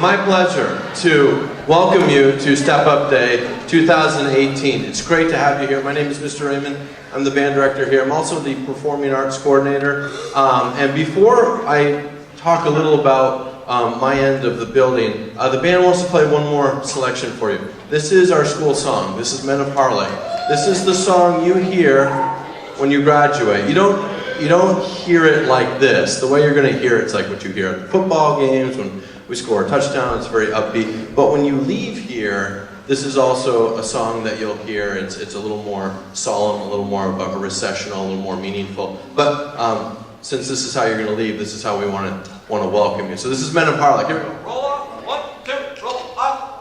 my pleasure to welcome you to Step Up Day 2018. It's great to have you here. My name is Mr. Raymond. I'm the band director here. I'm also the performing arts coordinator. And before I talk a little about my end of the building, the band wants to play one more selection for you. This is our school song. This is Men of Harley. This is the song you hear when you graduate. You don't hear it like this. The way you're going to hear it's like what you hear at football games when we score a touchdown. It's very upbeat. But when you leave here, this is also a song that you'll hear. It's a little more solemn, a little more of a recessional, a little more meaningful. But since this is how you're going to leave, this is how we want to welcome you. So this is Men of Harley. Here we go. Roll up. 1, 2, roll up.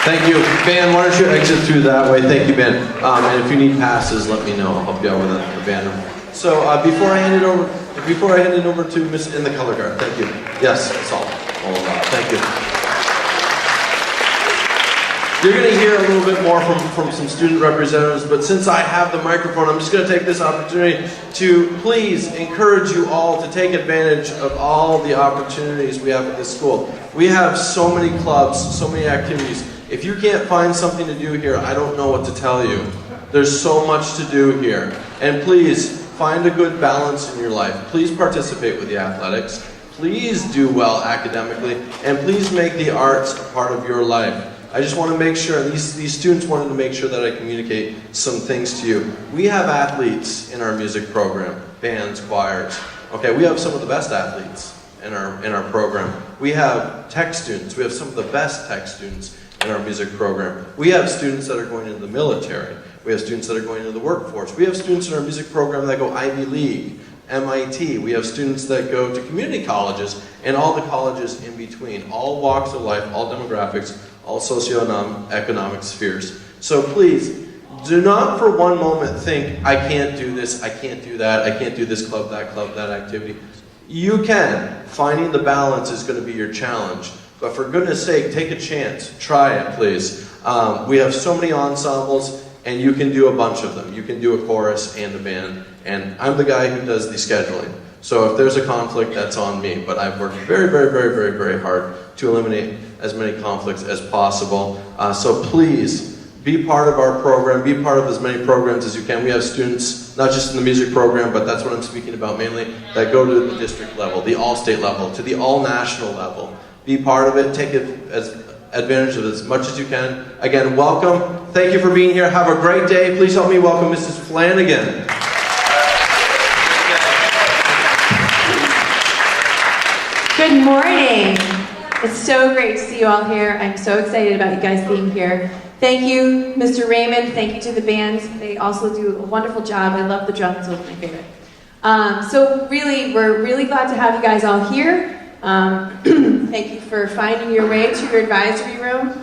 Thank you. Band, why don't you exit through that way? Thank you, band. And if you need passes, let me know. I'll help you out with the band. So before I hand it over to Miss in the color guard, thank you. Yes, it's all thank you. You're going to hear a little bit more from some student representatives, but since I have the microphone, I'm just going to take this opportunity to please encourage you all to take advantage of all the opportunities we have at this school. We have so many clubs, so many activities. If you can't find something to do here, I don't know what to tell you. There's so much to do here. And please, find a good balance in your life. Please participate with the athletics. Please do well academically. And please make the arts a part of your life. I just want to make sure, and these students wanted to make sure that I communicate some things to you. We have athletes in our music program, bands, choirs. Okay, we have some of the best athletes in our program. We have tech students. We have some of the best tech students in our music program. We have students that are going into the military. We have students that are going into the workforce. We have students in our music program that go Ivy League, MIT. We have students that go to community colleges and all the colleges in between. All walks of life, all demographics, all socioeconomic spheres. So please, do not for one moment think, I can't do this, I can't do that, I can't do this club, that activity. You can. Finding the balance is going to be your challenge. But for goodness sake, take a chance. Try it, please. We have so many ensembles, and you can do a bunch of them. You can do a chorus and a band, and I'm the guy who does the scheduling. So if there's a conflict, that's on me. But I've worked very, very, very, very, very hard to eliminate as many conflicts as possible. So please, be part of our program. Be part of as many programs as you can. We have students, not just in the music program, but that's what I'm speaking about mainly, that go to the district level, the all-state level, to the all-national level. Be part of it. Take advantage of it as much as you can. Again, welcome. Thank you for being here. Have a great day. Please help me welcome Mrs. Flanagan. Good morning. It's so great to see you all here. I'm so excited about you guys being here. Thank you, Mr. Raymond. Thank you to the bands. They also do a wonderful job. I love the drums. Those are my favorite. So really, we're really glad to have you guys all here. Thank you for finding your way to your advisory room.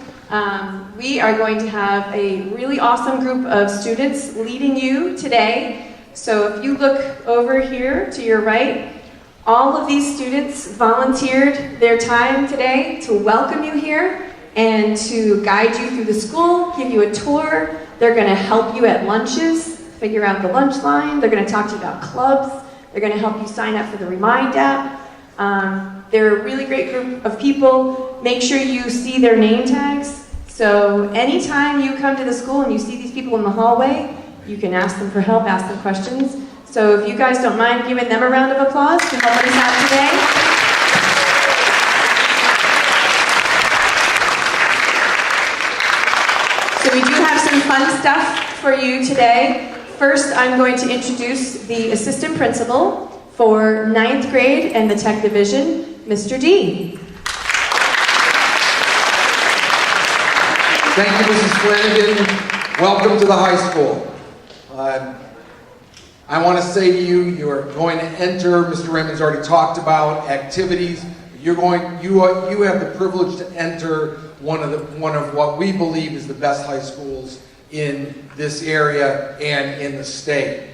We are going to have a really awesome group of students leading you today. So if you look over here to your right, all of these students volunteered their time today to welcome you here and to guide you through the school, give you a tour. They're going to help you at lunches, figure out the lunch line. They're going to talk to you about clubs. They're going to help you sign up for the Remind app. They're a really great group of people. Make sure you see their name tags. So anytime you come to the school and you see these people in the hallway, you can ask them for help, ask them questions. So if you guys don't mind giving them a round of applause for helping us out today. stuff for you today. First, I'm going to introduce the assistant principal for 9th grade and the tech division, Mr. D. Thank you, Mrs. Flanagan. Welcome to the high school. I want to say to you, you are going to enter, Mr. Raymond's already talked about activities. You have the privilege to enter one of what we believe is the best high schools in this area and in the state.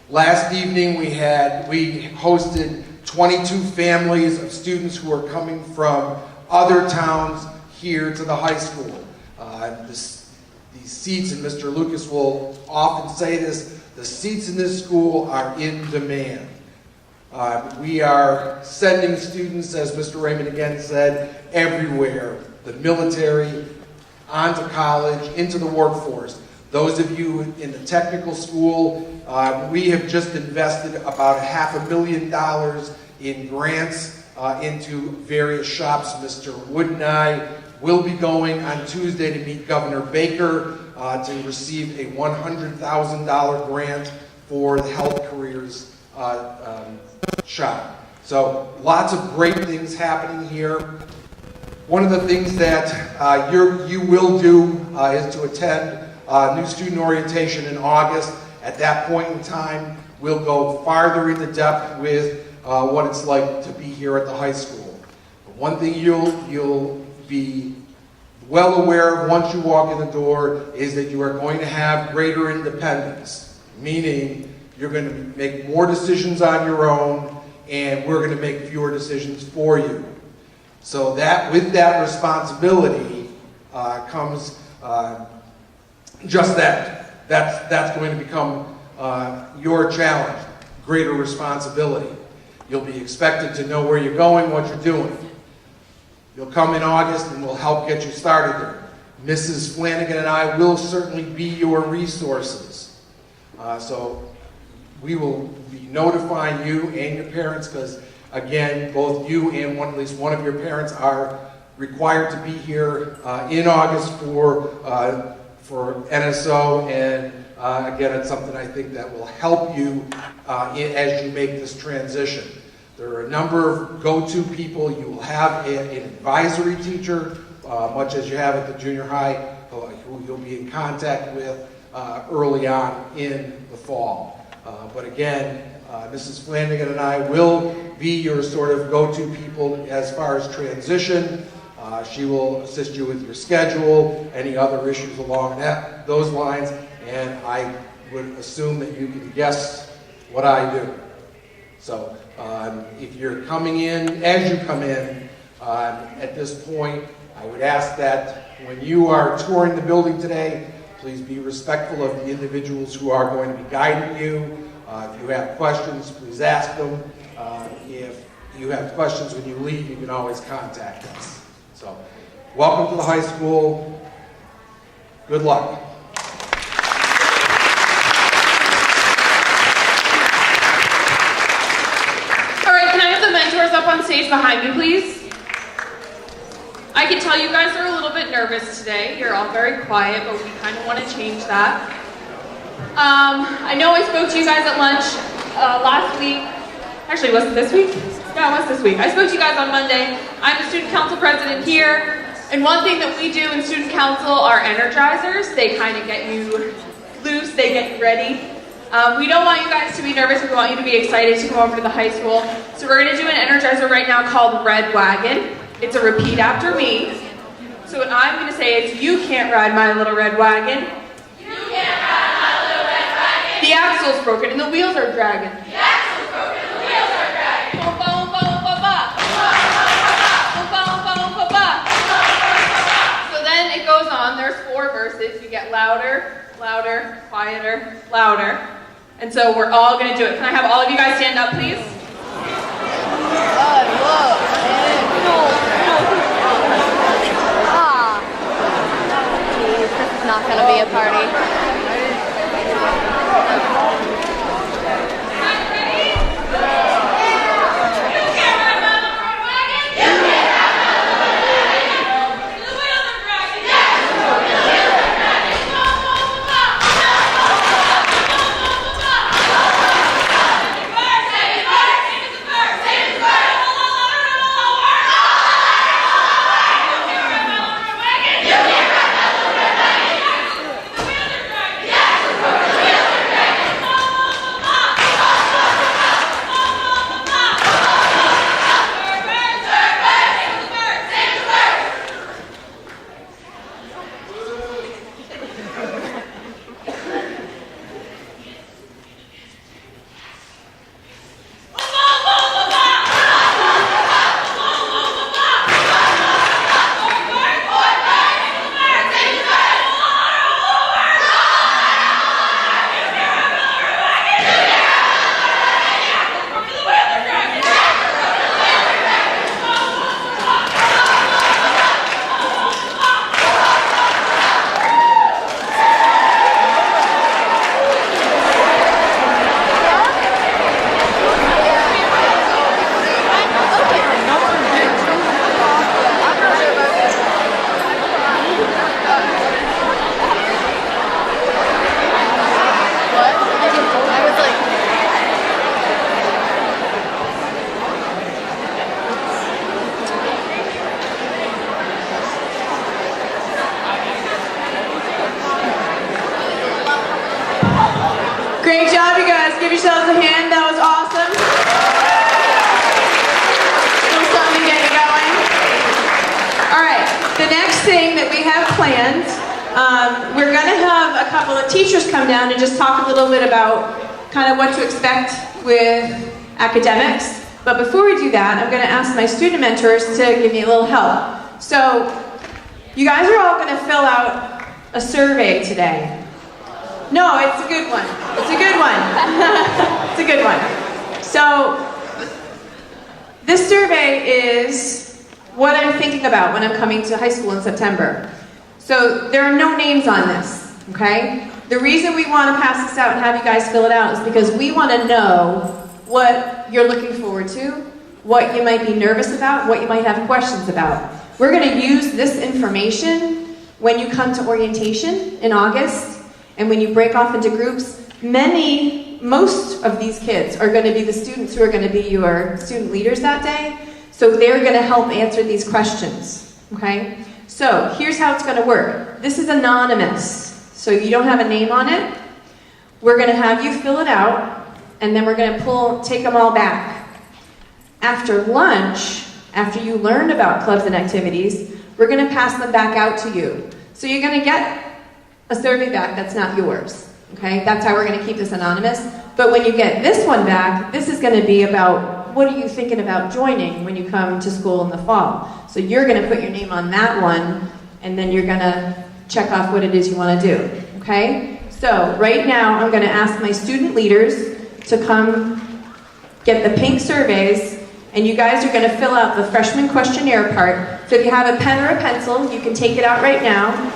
Last evening we hosted 22 families of students who are coming from other towns here to the high school. These seats, and Mr. Lucas will often say this, the seats in this school are in demand. We are sending students, as Mr. Raymond again said, everywhere. The military, onto college, into the workforce. Those of you in the technical school, we have just invested about $500,000 in grants into various shops. Mr. Wood and I will be going on Tuesday to meet Governor Baker to receive a $100,000 grant for the Health Careers shop. So lots of great things happening here. One of the things that you will do is to attend new student orientation in August. At that point in time, we'll go farther into depth with what it's like to be here at the high school. But one thing you'll be well aware of once you walk in the door is that you are going to have greater independence, meaning you're going to make more decisions on your own, and we're going to make fewer decisions for you. So that with that responsibility comes just that. That's going to become your challenge, greater responsibility. You'll be expected to know where you're going, what you're doing. You'll come in August and we'll help get you started there. Mrs. Flanagan and I will certainly be your resources. So we will be notifying you and your parents, because again, both you and at least one of your parents are required to be here in August for NSO, and again, it's something I think that will help you as you make this transition. There are a number of go-to people. You will have an advisory teacher, much as you have at the junior high, who you'll be in contact with early on in the fall. But again, Mrs. Flanagan and I will be your sort of go-to people as far as transition. She will assist you with your schedule, any other issues along those lines, and I would assume that you can guess what I do. So if you're coming in, as you come in, at this point, I would ask that when you are touring the building today, please be respectful of the individuals who are going to be guiding you. If you have questions, please ask them. If you have questions when you leave, you can always contact us. So, welcome to the high school. Good luck. All right, can I have the mentors up on stage behind me, please? I can tell you guys are a little bit nervous today. You're all very quiet, but we kind of want to change that. I know I spoke to you guys at lunch last week. Actually, was it this week? Yeah, it was this week. I spoke to you guys on Monday. I'm the student council president here. And one thing that we do in student council are energizers. They kind of get you loose, they get you ready. We don't want you guys to be nervous. We want you to be excited to come over to the high school. So we're going to do an energizer right now called Red Wagon. It's a repeat after me. So what I'm going to say is, you can't ride my little red wagon. You can't ride my little red wagon. The axle's broken and the wheels are dragging. The axle's broken and the wheels are dragging. Boom, boom, boom, ba, ba. Boom, boom, boom, ba, ba. So then it goes on. There's 4 verses. You get louder, louder, quieter, louder. And so we're all going to do it. Can I have all of you guys stand up, please? This is not going to be a party. give yourselves a hand. That was awesome. Still something to get you going. All right, the next thing that we have planned, we're going to have a couple of teachers come down and just talk a little bit about kind of what to expect with academics. But before we do that, I'm going to ask my student mentors to give me a little help. So, you guys are all going to fill out a survey today. No, it's a good one. It's a good one. It's a good one. So, this survey is what I'm thinking about when I'm coming to high school in September. So, there are no names on this, okay? The reason we want to pass this out and have you guys fill it out is because we want to know what you're looking forward to, what you might be nervous about, what you might have questions about. We're going to use this information when you come to orientation in August. And when you break off into groups, most of these kids are going to be the students who are going to be your student leaders that day. So they're going to help answer these questions, okay? So here's how it's going to work. This is anonymous, so you don't have a name on it. We're going to have you fill it out, and then we're going to take them all back. After lunch, after you learn about clubs and activities, we're going to pass them back out to you. So you're going to get a survey back that's not yours, okay? That's how we're going to keep this anonymous. But when you get this one back, this is going to be about what are you thinking about joining when you come to school in the fall. So you're going to put your name on that one, and then you're going to check off what it is you want to do, okay? So right now, I'm going to ask my student leaders to come get the pink surveys, and you guys are going to fill out the freshman questionnaire part. So if you have a pen or a pencil, you can take it out right now.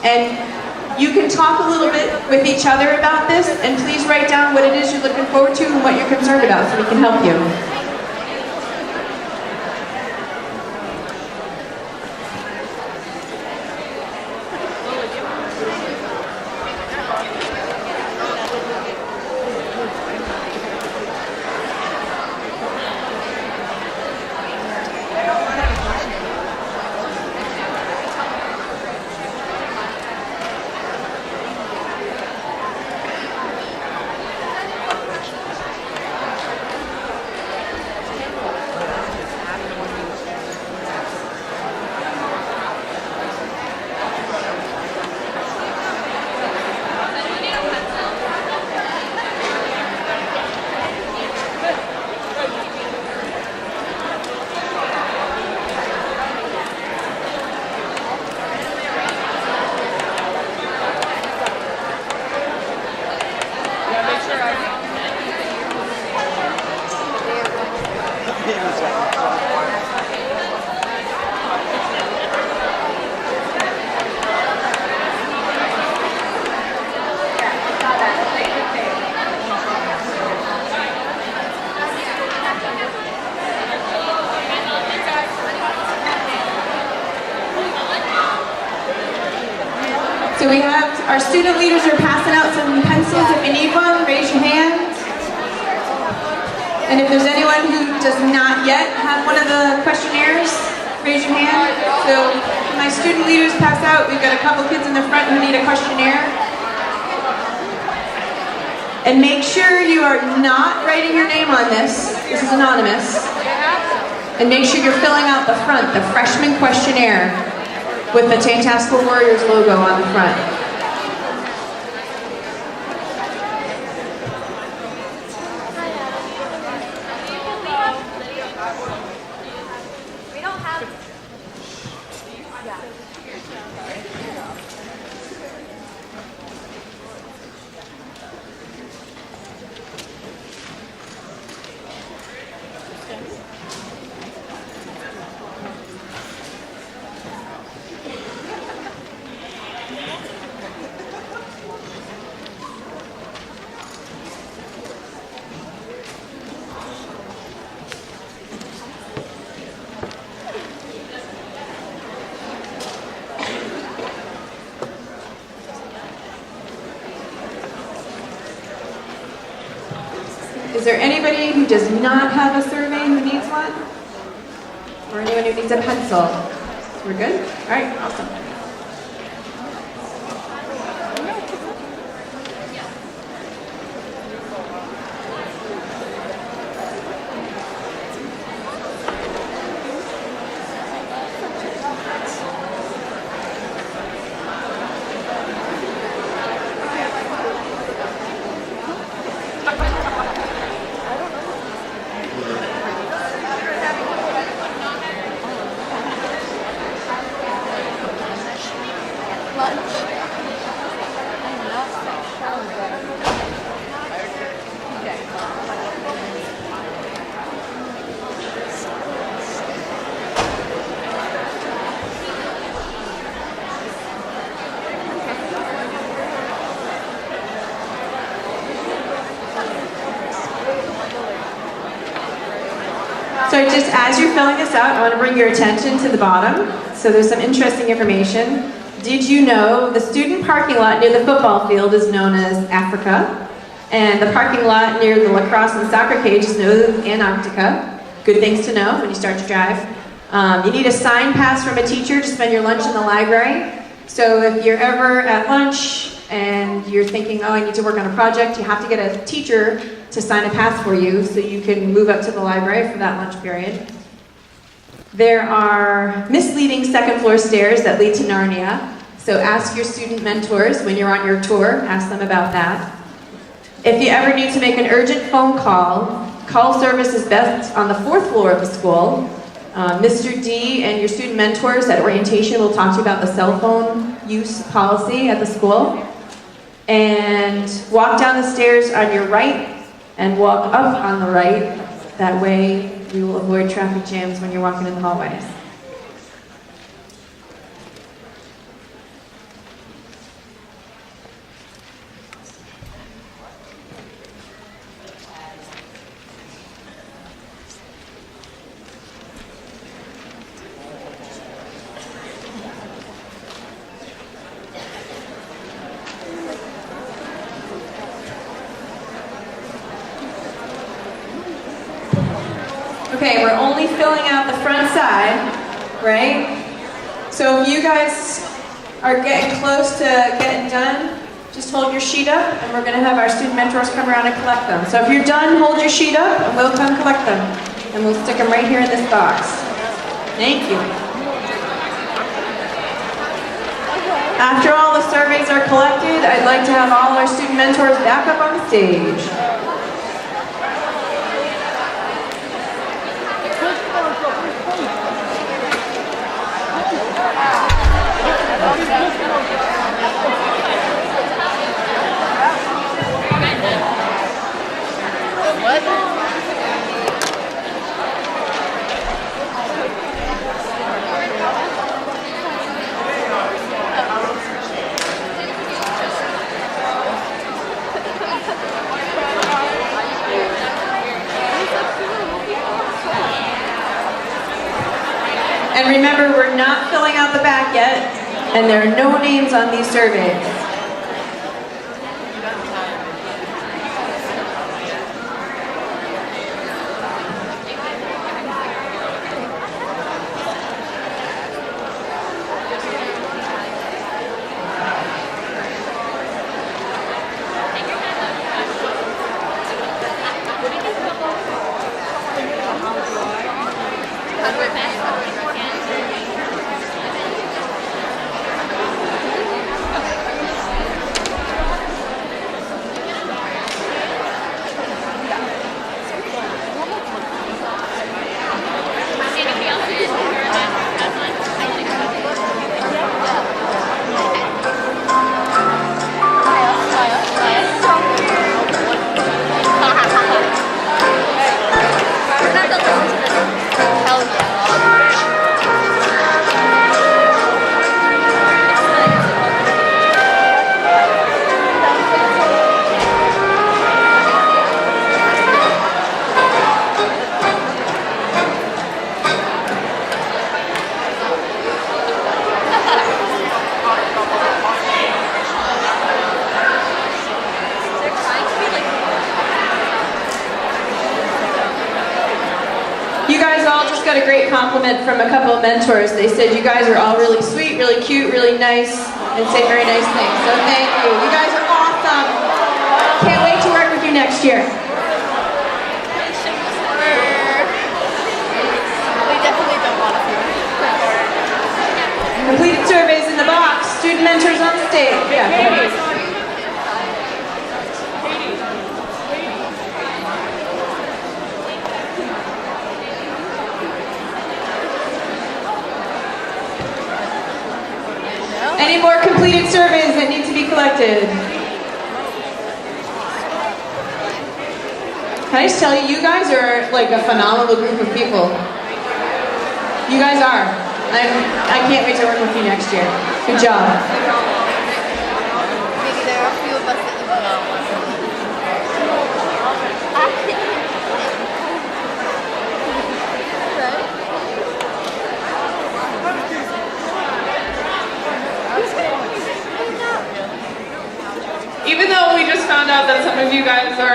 And you can talk a little bit with each other about this, and please write down what it is you're looking forward to and what you're concerned about so we can help you. So we have, our student leaders are passing out some pencils. If you need one, raise your hand. And if there's anyone who does not yet have one of the questionnaires, raise your hand. So my student leaders pass out. We've got a couple kids in the front who need a questionnaire. And make sure you are not writing your name on this. This is anonymous. And make sure you're filling out the front, the freshman questionnaire, with the Tantasqua Warriors logo on the front. We don't have... Is there anybody who does not have a survey who needs one? Or anyone who needs a pencil? We're good? All right, awesome. So just as you're filling this out, I want to bring your attention to the bottom. So there's some interesting information. Did you know the student parking lot near the football field is known as Africa, and the parking lot near the lacrosse and soccer cage is known as Antarctica? Good things to know when you start to drive. You need a sign pass from a teacher to spend your lunch in the library. So if you're ever at lunch and you're thinking, oh, I need to work on a project, you have to get a teacher to sign a pass for you so you can move up to the library for that lunch period. There are misleading second floor stairs that lead to Narnia. So ask your student mentors when you're on your tour, ask them about that. If you ever need to make an urgent phone call service is best on the 4th floor of the school. Mr. D and your student mentors at orientation will talk to you about the cell phone use policy at the school. And walk down the stairs on your right and walk up on the right. That way you will avoid traffic jams when you're walking in the hallways. Okay, we're only filling out the front side, right? So if you guys are getting close to getting done, just hold your sheet up and we're going to have our student mentors come around and collect them. So if you're done, hold your sheet up and we'll come collect them. And we'll stick them right here in this box. Thank you. After all the surveys are collected, I'd like to have all our student mentors back up on the stage. And remember, we're not filling out the back yet, and there are no names on these surveys. Got a great compliment from a couple of mentors. They said you guys are all really sweet, really cute, really nice, and say very nice things. So thank you. You guys are awesome. Can't wait to work with you next year. We definitely don't want to. Completed surveys in the box. Student mentors on the stage. Yeah. Any more completed surveys that need to be collected? Can I just tell you, you guys are like a phenomenal group of people. You guys are. I can't wait to work with you next year. Good job. Maybe there are a few of us that you know.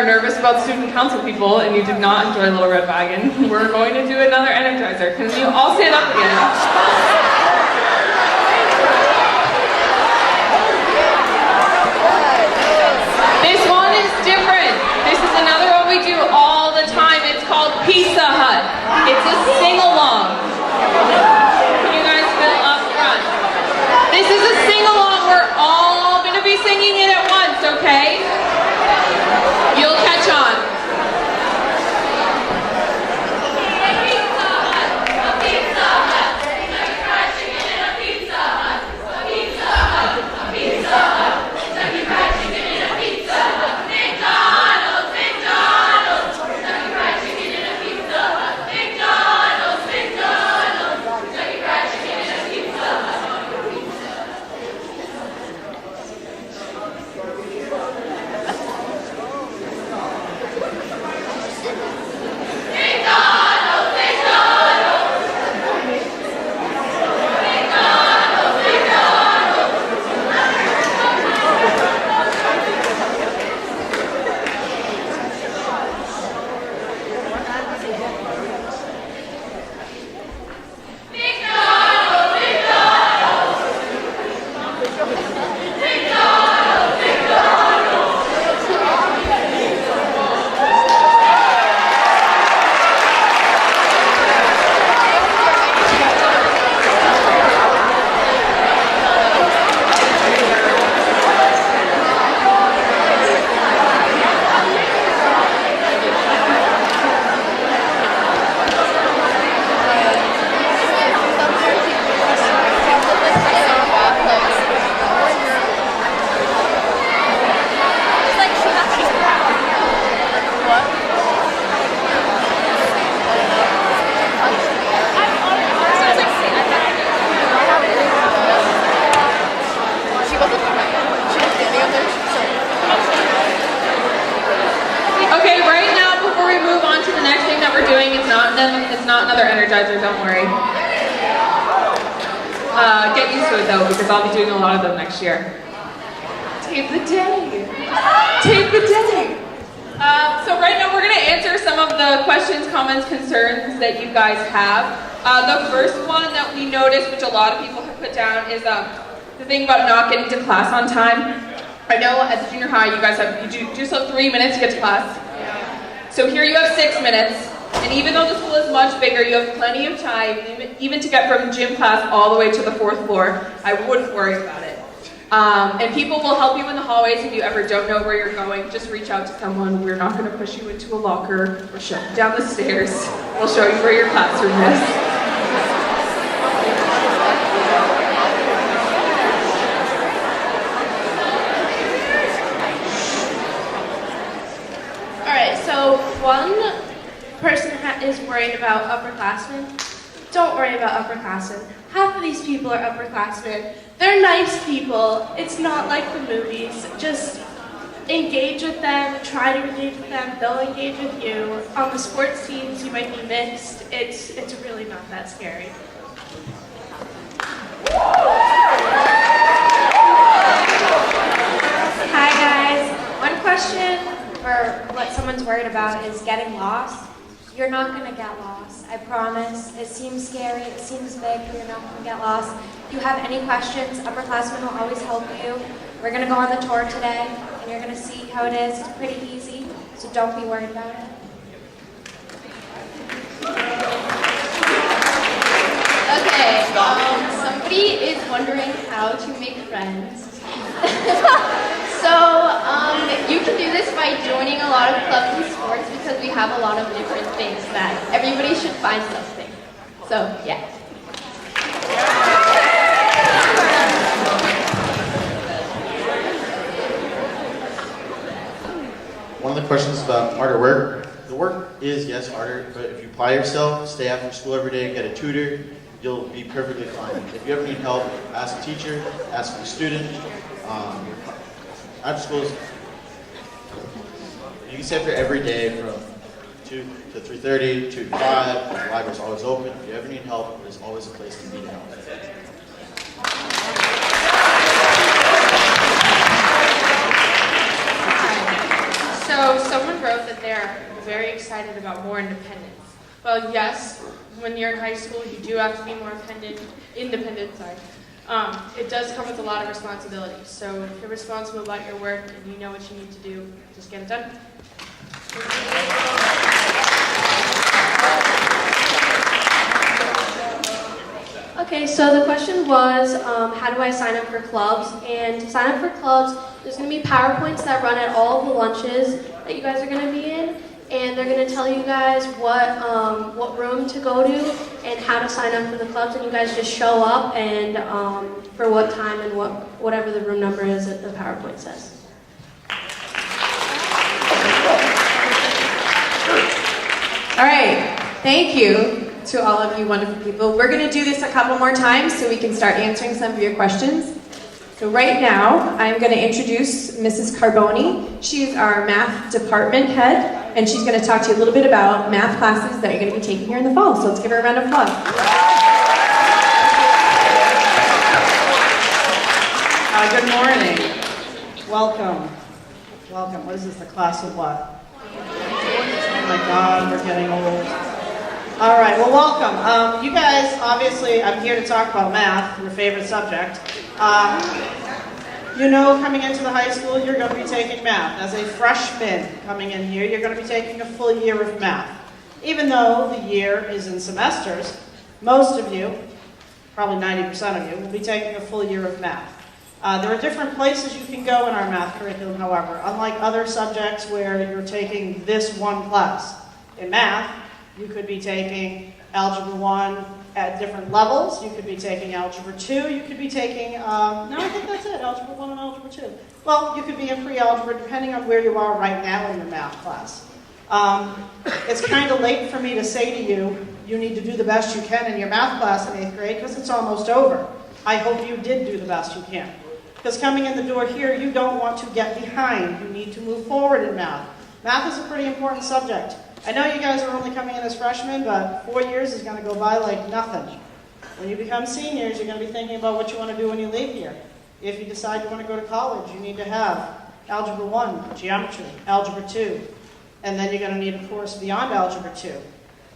nervous about student council people and you did not enjoy Little Red Wagon, we're going to do another Energizer. Can you all stand up again? This one is different. This is another one we do all the time. It's called Pizza Hut. It's a sing-along. Can you guys fill up front? This is a sing-along. We're all going to be singing it at once, okay? You'll catch on. Energizer, don't worry. Get used to it though, because I'll be doing a lot of them next year. Tape the day. Tape the day. So right now we're going to answer some of the questions, comments, concerns that you guys have. The first one that we noticed, which a lot of people have put down, is the thing about not getting to class on time. I know at the junior high you guys have, you do so 3 minutes to get to class. So here you have 6 minutes. And even though the school is much bigger, you have plenty of time, even to get from gym class all the way to the 4th floor. I wouldn't worry about it. And people will help you in the hallways if you ever don't know where you're going. Just reach out to someone. We're not going to push you into a locker or shove you down the stairs. We'll show you where your classroom is. So one person is worried about upperclassmen. Don't worry about upperclassmen. Half of these people are upperclassmen. They're nice people. It's not like the movies. Just engage with them, try to engage with them, they'll engage with you. On the sports teams, you might be mixed. It's really not that scary. Hi guys. One question for what someone's worried about is getting lost. You're not going to get lost, I promise. It seems scary, it seems big, but you're not going to get lost. If you have any questions, upperclassmen will always help you. We're going to go on the tour today, and you're going to see how it is. It's pretty easy, so don't be worried about it. Okay, somebody is wondering how to make friends. So, you can do this by joining a lot of clubs and sports because we have a lot of different things that everybody should find something. So, yeah. One of the questions about harder work. The work is, yes, harder, but if you apply yourself, stay after school every day, get a tutor, you'll be perfectly fine. If you ever need help, ask a teacher, ask a student. After school, you can stay after every day from 2 to 3:30, 2 to 5. The library's always open. If you ever need help, there's always a place to be to help. So someone very excited about more independence. Well, yes, when you're in high school, you do have to be more independent. It does come with a lot of responsibilities. So if you're responsible about your work and you know what you need to do, just get it done. Okay, so the question was, how do I sign up for clubs? And to sign up for clubs, there's going to be PowerPoints that run at all of the lunches that you guys are going to be in, and they're going to tell you guys what room to go to and how to sign up for the clubs, and you guys just show up and for what time and whatever the room number is that the PowerPoint says. All right, thank you to all of you wonderful people. We're going to do this a couple more times so we can start answering some of your questions. So right now, I'm going to introduce Mrs. Carboni. She's our math department head, and she's going to talk to you a little bit about math classes that you're going to be taking here in the fall. So let's give her a round of applause. Good morning. Welcome. Welcome. What is this, the class of what? Oh my God, we're getting old. All right, well, welcome. You guys, obviously, I'm here to talk about math, your favorite subject. You know, coming into the high school, you're going to be taking math. As a freshman coming in here, you're going to be taking a full year of math. Even though the year is in semesters, most of you, probably 90% of you, will be taking a full year of math. There are different places you can go in our math curriculum, however, unlike other subjects where you're taking this one class. In math, you could be taking Algebra 1 at different levels. You could be taking Algebra 2. You could be taking, no, I think that's it, Algebra 1 and Algebra 2. Well, you could be in pre-algebra depending on where you are right now in your math class. It's kind of late for me to say to you, you need to do the best you can in your math class in 8th grade because it's almost over. I hope you did do the best you can. Because coming in the door here, you don't want to get behind. You need to move forward in math. Math is a pretty important subject. I know you guys are only coming in as freshmen, but 4 years is going to go by like nothing. When you become seniors, you're going to be thinking about what you want to do when you leave here. If you decide you want to go to college, you need to have Algebra 1, Geometry, Algebra 2, and then you're going to need a course beyond Algebra 2.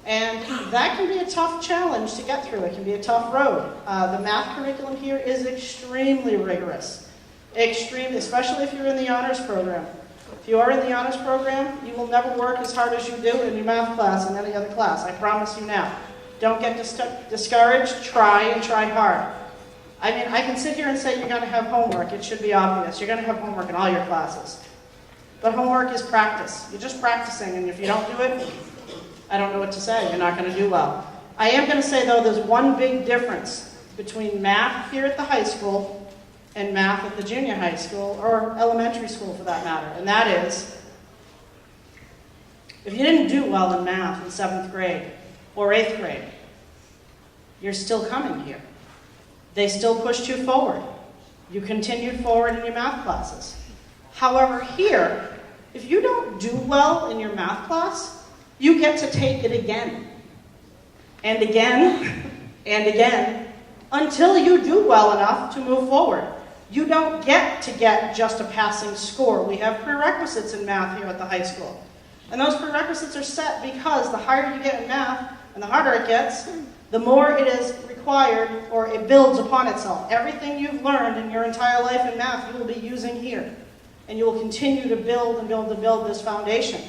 And that can be a tough challenge to get through. It can be a tough road. The math curriculum here is extremely rigorous. Extreme, especially if you're in the honors program. If you are in the honors program, you will never work as hard as you do in your math class and any other class. I promise you now. Don't get discouraged. Try and try hard. I mean, I can sit here and say you're going to have homework. It should be obvious. You're going to have homework in all your classes. But homework is practice. You're just practicing, and if you don't do it, I don't know what to say. You're not going to do well. I am going to say, though, there's one big difference between math here at the high school and math at the junior high school, or elementary school for that matter, and that is, if you didn't do well in math in 7th grade or 8th grade, you're still coming here. They still pushed you forward. You continued forward in your math classes. However, here, if you don't do well in your math class, you get to take it again, and again, and again, until you do well enough to move forward. You don't get to get just a passing score. We have prerequisites in math here at the high school. And those prerequisites are set because the harder you get in math, and the harder it gets, the more it is required, or it builds upon itself. Everything you've learned in your entire life in math, you will be using here. And you will continue to build and build and build this foundation.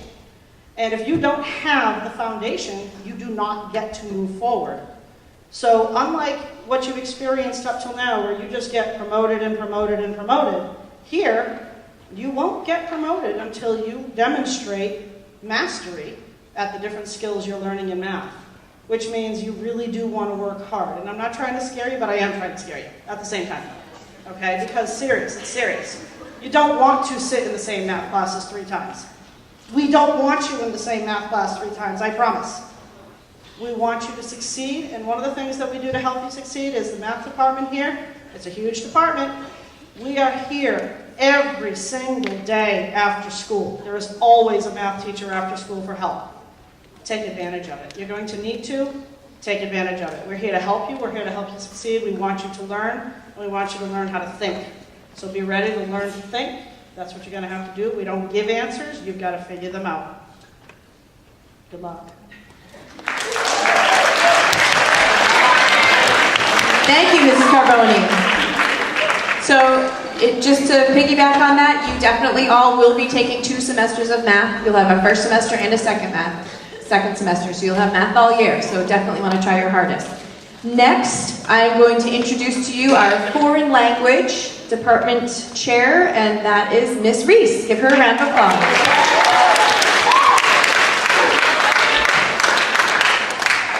And if you don't have the foundation, you do not get to move forward. So unlike what you've experienced up till now, where you just get promoted and promoted and promoted, here, you won't get promoted until you demonstrate mastery at the different skills you're learning in math, which means you really do want to work hard. And I'm not trying to scare you, but I am trying to scare you at the same time, okay? Because it's serious. You don't want to sit in the same math classes 3 times. We don't want you in the same math class 3 times, I promise. We want you to succeed, and one of the things that we do to help you succeed is the math department here. It's a huge department. We are here every single day after school. There is always a math teacher after school for help. Take advantage of it. You're going to need to take advantage of it. We're here to help you. We're here to help you succeed. We want you to learn, and we want you to learn how to think. So be ready to learn to think. That's what you're going to have to do. We don't give answers. You've got to figure them out. Good luck. Thank you, Mrs. Carboni. So, just to piggyback on that, you definitely all will be taking 2 semesters of math. You'll have a first semester and a second semester, so you'll have math all year, so definitely want to try your hardest. Next, I'm going to introduce to you our foreign language department chair, and that is Miss Reese. Give her a round of applause.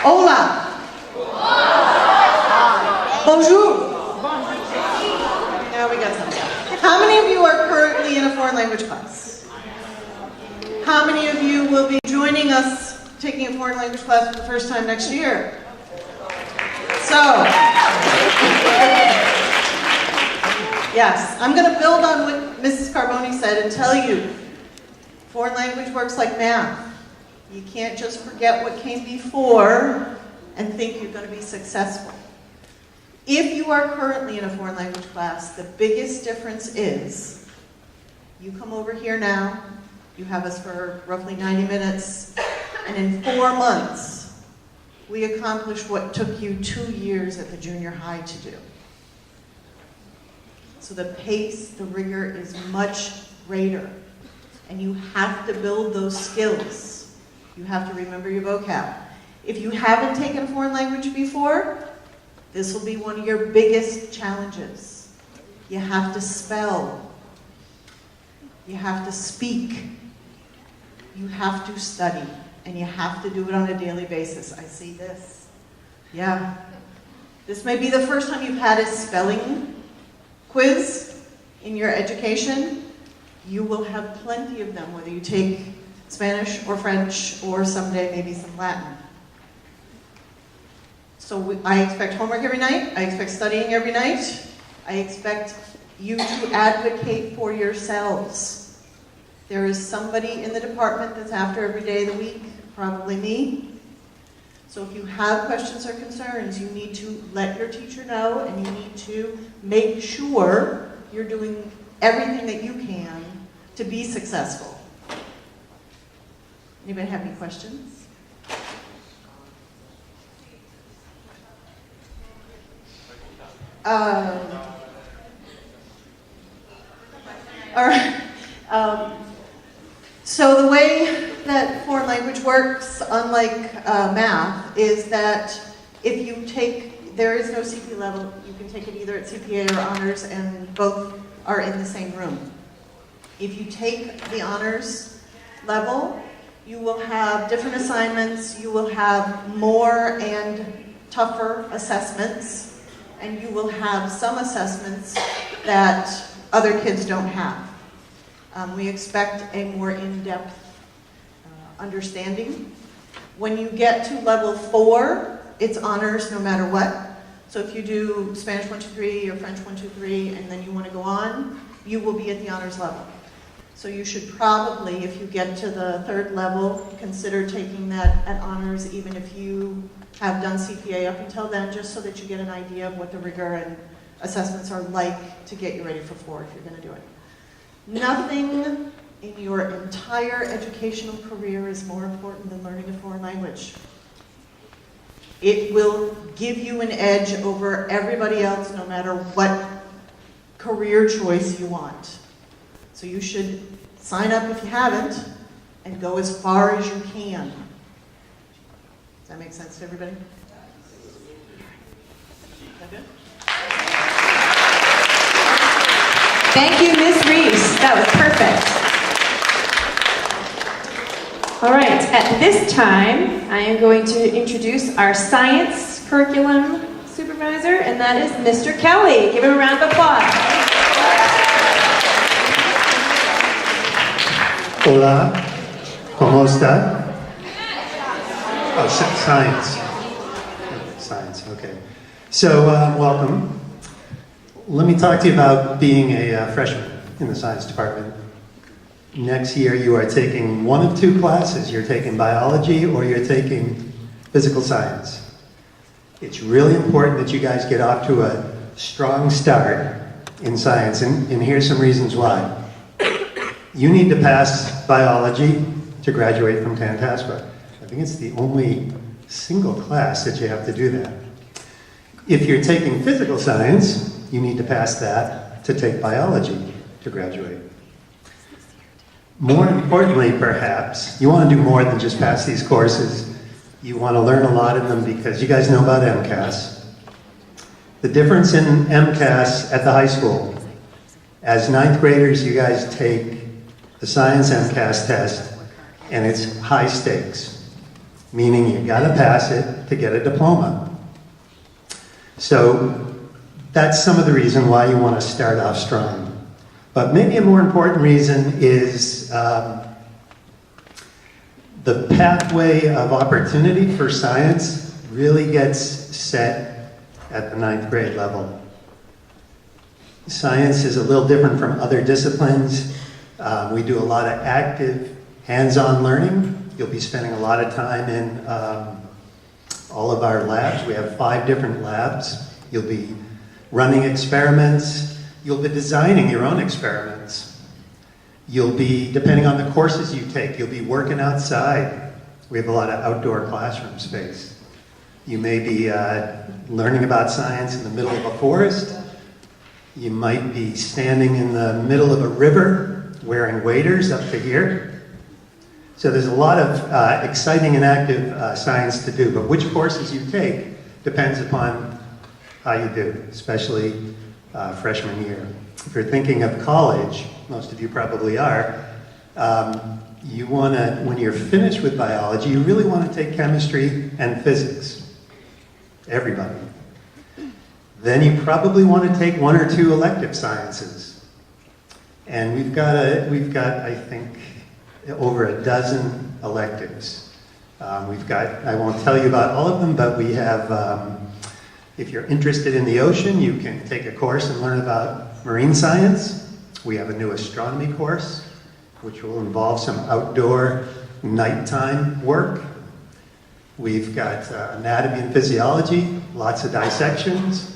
Hola. Bonjour. Now we got something. How many of you are currently in a foreign language class? How many of you will be joining us taking a foreign language class for the first time next year? So, yes, I'm going to build on what Mrs. Carboni said and tell you, foreign language works like math. You can't just forget what came before and think you're going to be successful. If you are currently in a foreign language class, the biggest difference is you come over here now, you have us for roughly 90 minutes, and in 4 months, we accomplish what took you 2 years at the junior high to do. So the pace, the rigor is much greater, and you have to build those skills. You have to remember your vocab. If you haven't taken a foreign language before, this will be one of your biggest challenges. You have to spell. You have to speak. You have to study. And you have to do it on a daily basis. I see this. Yeah. This may be the first time you've had a spelling quiz in your education. You will have plenty of them, whether you take Spanish or French or someday maybe some Latin. So I expect homework every night. I expect studying every night. I expect you to advocate for yourselves. There is somebody in the department that's after every day of the week, probably me. So if you have questions or concerns, you need to let your teacher know, and you need to make sure you're doing everything that you can to be successful. Anybody have any questions? All right. So the way that foreign language works, unlike math, is that if you take, there is no CP level, you can take it either at CPA or honors, and both are in the same room. If you take the honors level, you will have different assignments, you will have more and tougher assessments, and you will have some assessments that other kids don't have. We expect a more in-depth understanding. When you get to level 4, it's honors no matter what. So if you do Spanish 1, 2, 3 or French 1, 2, 3, and then you want to go on, you will be at the honors level. So you should probably, if you get to the 3rd level, consider taking that at honors, even if you have done CPA up until then, just so that you get an idea of what the rigor and assessments are like to get you ready for 4 if you're going to do it. Nothing in your entire educational career is more important than learning a foreign language. It will give you an edge over everybody else, no matter what career choice you want. So you should sign up if you haven't, and go as far as you can. Does that make sense to everybody? Is that good? Thank you, Ms. Reese. That was perfect. All right, at this time, I am going to introduce our science curriculum supervisor, and that is Mr. Kelly. Give him a round of applause. Hola, ¿cómo está? Oh, science. Science, okay. So, welcome. Let me talk to you about being a freshman in the science department. Next year, you are taking one of 2 classes. You're taking biology or you're taking physical science. It's really important that you guys get off to a strong start in science, and here's some reasons why. You need to pass biology to graduate from Tantasqua. think it's the only single class that you have to do that. If you're taking physical science, you need to pass that to take biology to graduate. More importantly, perhaps, you want to do more than just pass these courses. You want to learn a lot in them because you guys know about MCAS. The difference in MCAS at the high school, as ninth graders, you guys take the science MCAS test, and it's high stakes, meaning you got to pass it to get a diploma. So that's some of the reason why you want to start off strong. But maybe a more important reason is the pathway of opportunity for science really gets set at the ninth grade level. Science is a little different from other disciplines. We do a lot of active, hands-on learning. You'll be spending a lot of time in all of our labs. We have 5 different labs. You'll be running experiments. You'll be designing your own experiments. You'll be, depending on the courses you take, you'll be working outside. We have a lot of outdoor classroom space. You may be learning about science in the middle of a forest. You might be standing in the middle of a river wearing waders up to here. So there's a lot of exciting and active science to do, but which courses you take depends upon how you do, especially freshman year. If you're thinking of college, most of you probably are, you want to, when you're finished with biology, you really want to take chemistry and physics. Everybody. Then you probably want to take 1 or 2 elective sciences. And we've got, I think, over a dozen electives. I won't tell you about all of them, but we have, if you're interested in the ocean, you can take a course and learn about marine science. We have a new astronomy course, which will involve some outdoor nighttime work. We've got anatomy and physiology, lots of dissections.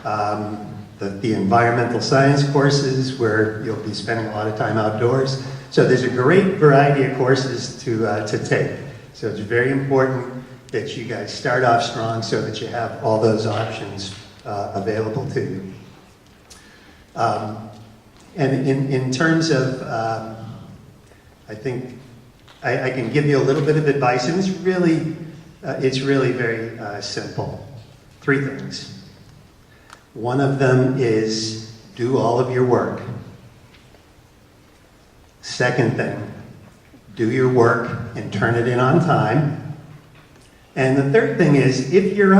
The environmental science courses where you'll be spending a lot of time outdoors. So there's a great variety of courses to take. So it's very important that you guys start off strong so that you have all those options available to you. And in terms of, I think I can give you a little bit of advice, and it's really very simple. 3 things. One of them is do all of your work. Second thing, do your work and turn it in on time. And the third thing is, if you're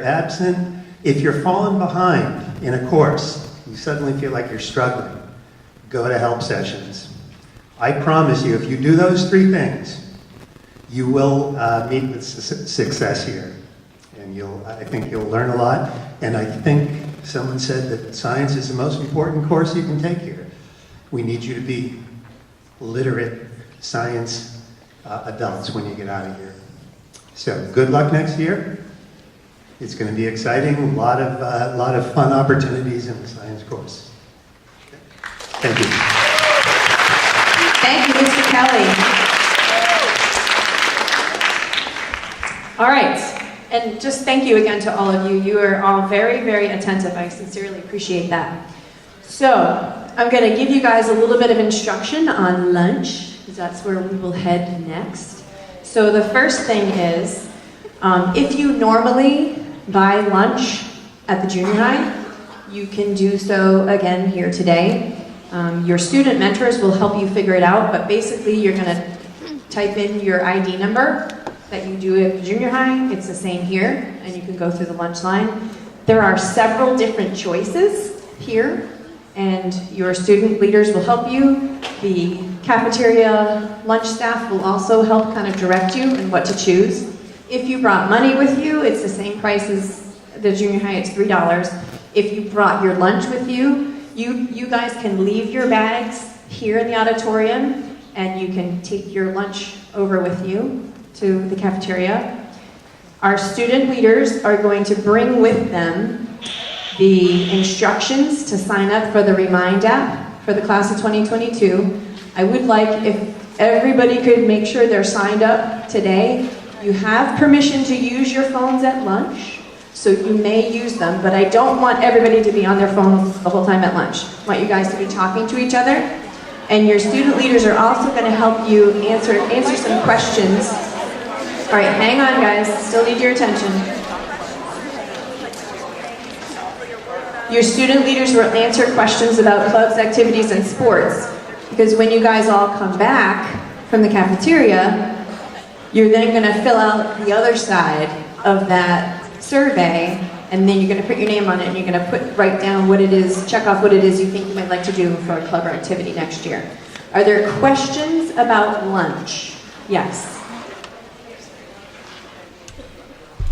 absent, if you're falling behind in a course, you suddenly feel like you're struggling, go to help sessions. I promise you, if you do those 3 things, you will meet with success here. And I think you'll learn a lot. And I think someone said that science is the most important course you can take here. We need you to be literate science adults when you get out of here. So good luck next year. It's going to be exciting. A lot of fun opportunities in the science course. Thank you. Thank you, Mr. Kelly. All right. And just thank you again to all of you. You are all very, very attentive. I sincerely appreciate that. So I'm going to give you guys a little bit of instruction on lunch, because that's where we will head next. So the first thing is, if you normally buy lunch at the junior high, you can do so again here today. Your student mentors will help you figure it out, but basically you're going to type in your ID number that you do at junior high. It's the same here, and you can go through the lunch line. There are several different choices here, and your student leaders will help you. The cafeteria lunch staff will also help kind of direct you in what to choose. If you brought money with you, it's the same price as the junior high, it's $3. If you brought your lunch with you, you guys can leave your bags here in the auditorium, and you can take your lunch over with you to the cafeteria. Our student leaders are going to bring with them the instructions to sign up for the Remind app for the class of 2022. I would like, if everybody could make sure they're signed up today. You have permission to use your phones at lunch, so you may use them, but I don't want everybody to be on their phones the whole time at lunch. I want you guys to be talking to each other, and your student leaders are also going to help you answer some questions. All right, hang on guys, still need your attention. Your student leaders will answer questions about clubs, activities, and sports, because when you guys all come back from the cafeteria, you're then going to fill out the other side of that survey, and then you're going to put your name on it, and you're going to write down what it is, check off what it is you think you might like to do for a club or activity next year. Are there questions about lunch? Yes.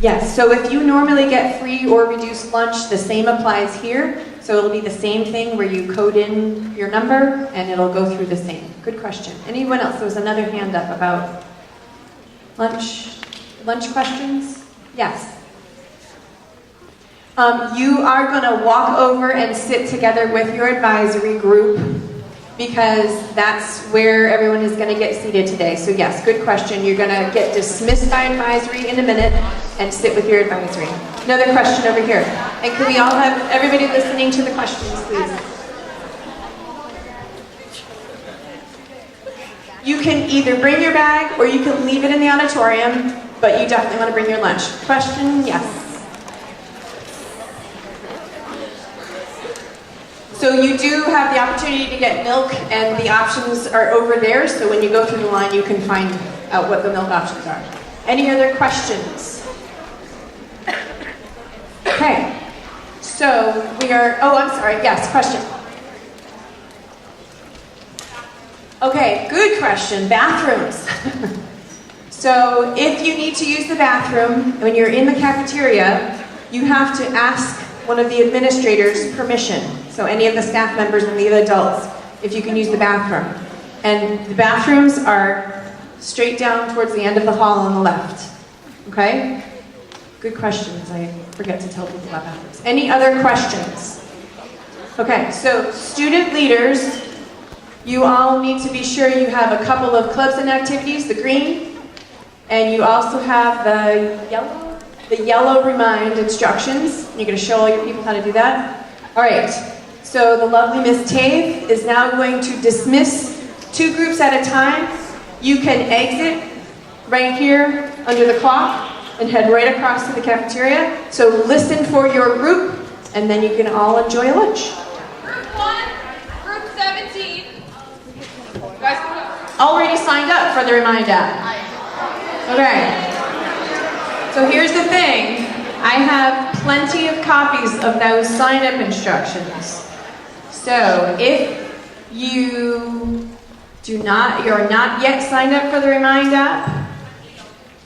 Yes, so if you normally get free or reduced lunch, the same applies here. So it'll be the same thing where you code in your number and it'll go through the same. Good question. Anyone else? There was another hand up about lunch questions? Yes. You are going to walk over and sit together with your advisory group, because that's where everyone is going to get seated today. So yes, good question. You're going to get dismissed by advisory in a minute and sit with your advisory. Another question over here. And can we all have everybody listening to the questions, please? You can either bring your bag or you can leave it in the auditorium, but you definitely want to bring your lunch. Question? Yes. So you do have the opportunity to get milk, and the options are over there, so when you go through the line you can find out what the milk options are. Any other questions? Okay, so we are, I'm sorry, yes, question. Okay, good question, bathrooms. So if you need to use the bathroom, when you're in the cafeteria, you have to ask one of the administrators permission. So any of the staff members and the adults, if you can use the bathroom. And the bathrooms are straight down towards the end of the hall on the left. Okay? Good questions. I forget to tell people about bathrooms. Any other questions? Okay, so student leaders, you all need to be sure you have a couple of clubs and activities, the green, and you also have the yellow remind instructions. You're going to show all your people how to do that. All right. So the lovely Miss Tave is now going to dismiss 2 groups at a time. You can exit right here under the clock and head right across to the cafeteria. So listen for your group, and then you can all enjoy lunch. Group 1, group 17. You guys come up. Already signed up for the Remind app. Okay. So here's the thing. I have plenty of copies of those sign-up instructions. So if you're not yet signed up for the Remind app,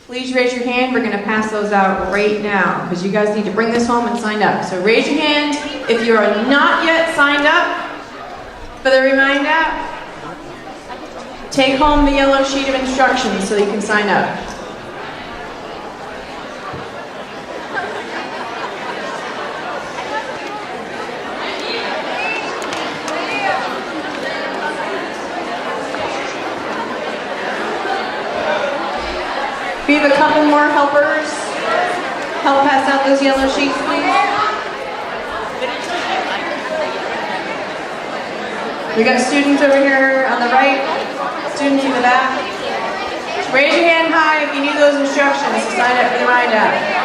please raise your hand. We're going to pass those out right now, because you guys need to bring this home and sign up. So raise your hand if you are not yet signed up for the Remind app. Take home the yellow sheet of instructions so you can sign up. We have a couple more helpers. Help pass out those yellow sheets, please. We got students over here on the right, students in the back. Just raise your hand high if you need those instructions to sign up for the Remind app.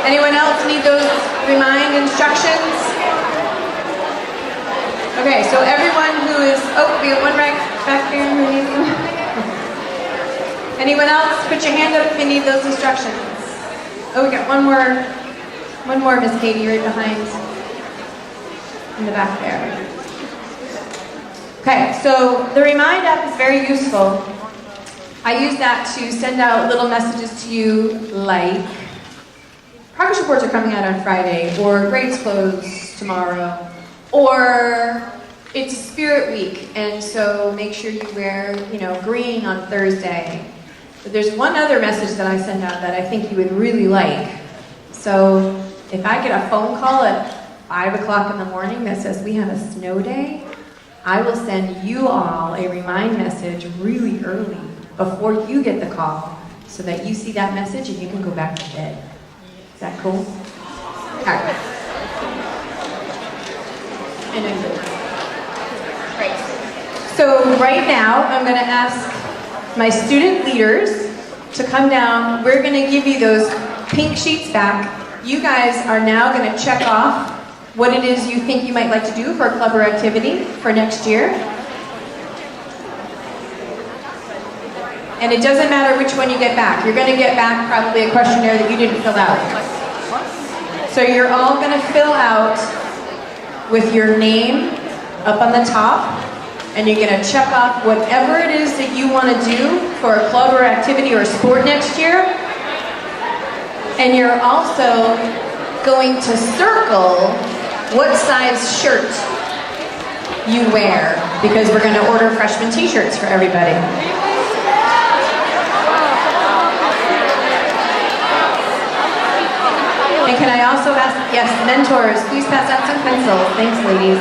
Anyone else need those Remind instructions? Okay, so everyone who is, oh, we got one right back there who needs them. Anyone else? Put your hand up if you need those instructions. Oh, we got one more, Miss Katie, right behind, in the back there. Okay, so the Remind app is very useful. I use that to send out little messages to you like, progress reports are coming out on Friday, or grades close tomorrow, or it's Spirit Week, and so make sure you wear, green on Thursday. But there's one other message that I send out that I think you would really like. So if I get a phone call at 5 o'clock in the morning that says we have a snow day, I will send you all a remind message really early before you get the call so that you see that message and you can go back to bed. Is that cool? All right. I know you do. Great. So right now, I'm going to ask my student leaders to come down. We're going to give you those pink sheets back. You guys are now going to check off what it is you think you might like to do for a club or activity for next year. And it doesn't matter which one you get back. You're going to get back probably a questionnaire that you didn't fill out. So you're all going to fill out with your name up on the top, and you're going to check off whatever it is that you want to do for a club or activity or sport next year. And you're also going to circle what size shirt you wear, because we're going to order freshman t-shirts for everybody. And can I also ask, yes, mentors, please pass out some pencils. Thanks, ladies.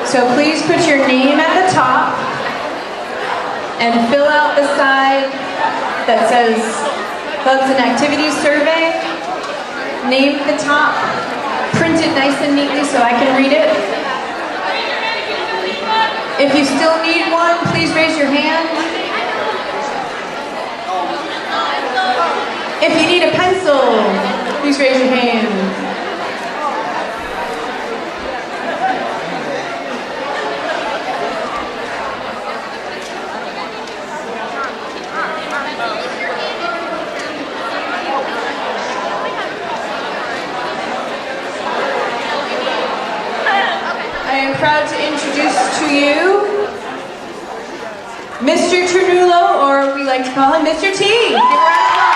So please put your name at the top and fill out the side that says Clubs and Activities Survey. Name at the top, print it nice and neatly so I can read it. If you still need one, please raise your hand. If you need a pencil, please raise your hand. I am proud to introduce to you Mr. Ternulo, or we like to call him Mr. T. Give a round of applause.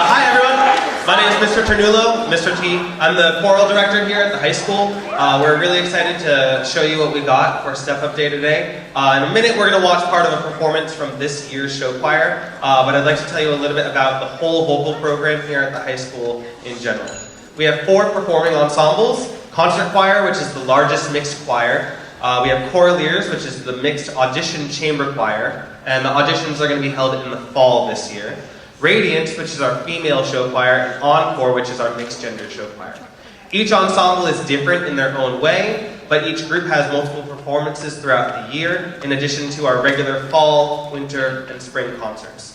Hi everyone, my name is Mr. Ternulo, Mr. T. I'm the choral director here at the high school. We're really excited to show you what we got for Step Up Day today. In a minute we're going to watch part of a performance from this year's show choir, but I'd like to tell you a little bit about the whole vocal program here at the high school in general. We have 4 performing ensembles: concert choir, which is the largest mixed choir. We have choraleers, which is the mixed audition chamber choir, and the auditions are going to be held in the fall this year. Radiant, which is our female show choir, and Encore, which is our mixed gender show choir. Each ensemble is different in their own way, but each group has multiple performances throughout the year, in addition to our regular fall, winter, and spring concerts.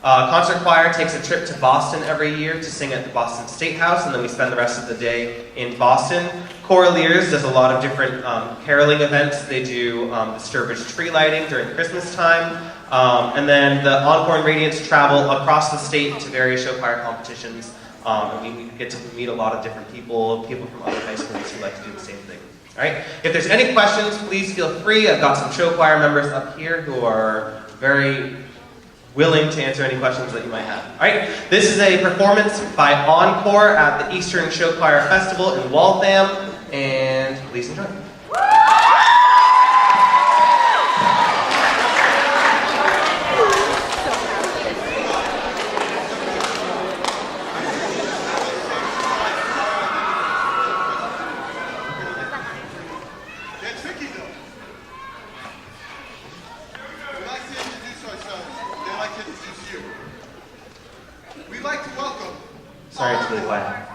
Concert choir takes a trip to Boston every year to sing at the Boston State House, and then we spend the rest of the day in Boston. Choraleers does a lot of different caroling events. They do the Sturbridge tree lighting during Christmas time, and then the Encore and Radiance travel across the state to various show choir competitions, and we get to meet a lot of different people from other high schools who like to do the same thing. All right. If there's any questions, please feel free. I've got some show choir members up here who are very willing to answer any questions that you might have. All right, this is a performance by Encore at the Eastern Show Choir Festival in Waltham, and please enjoy. Sorry, it's really quiet.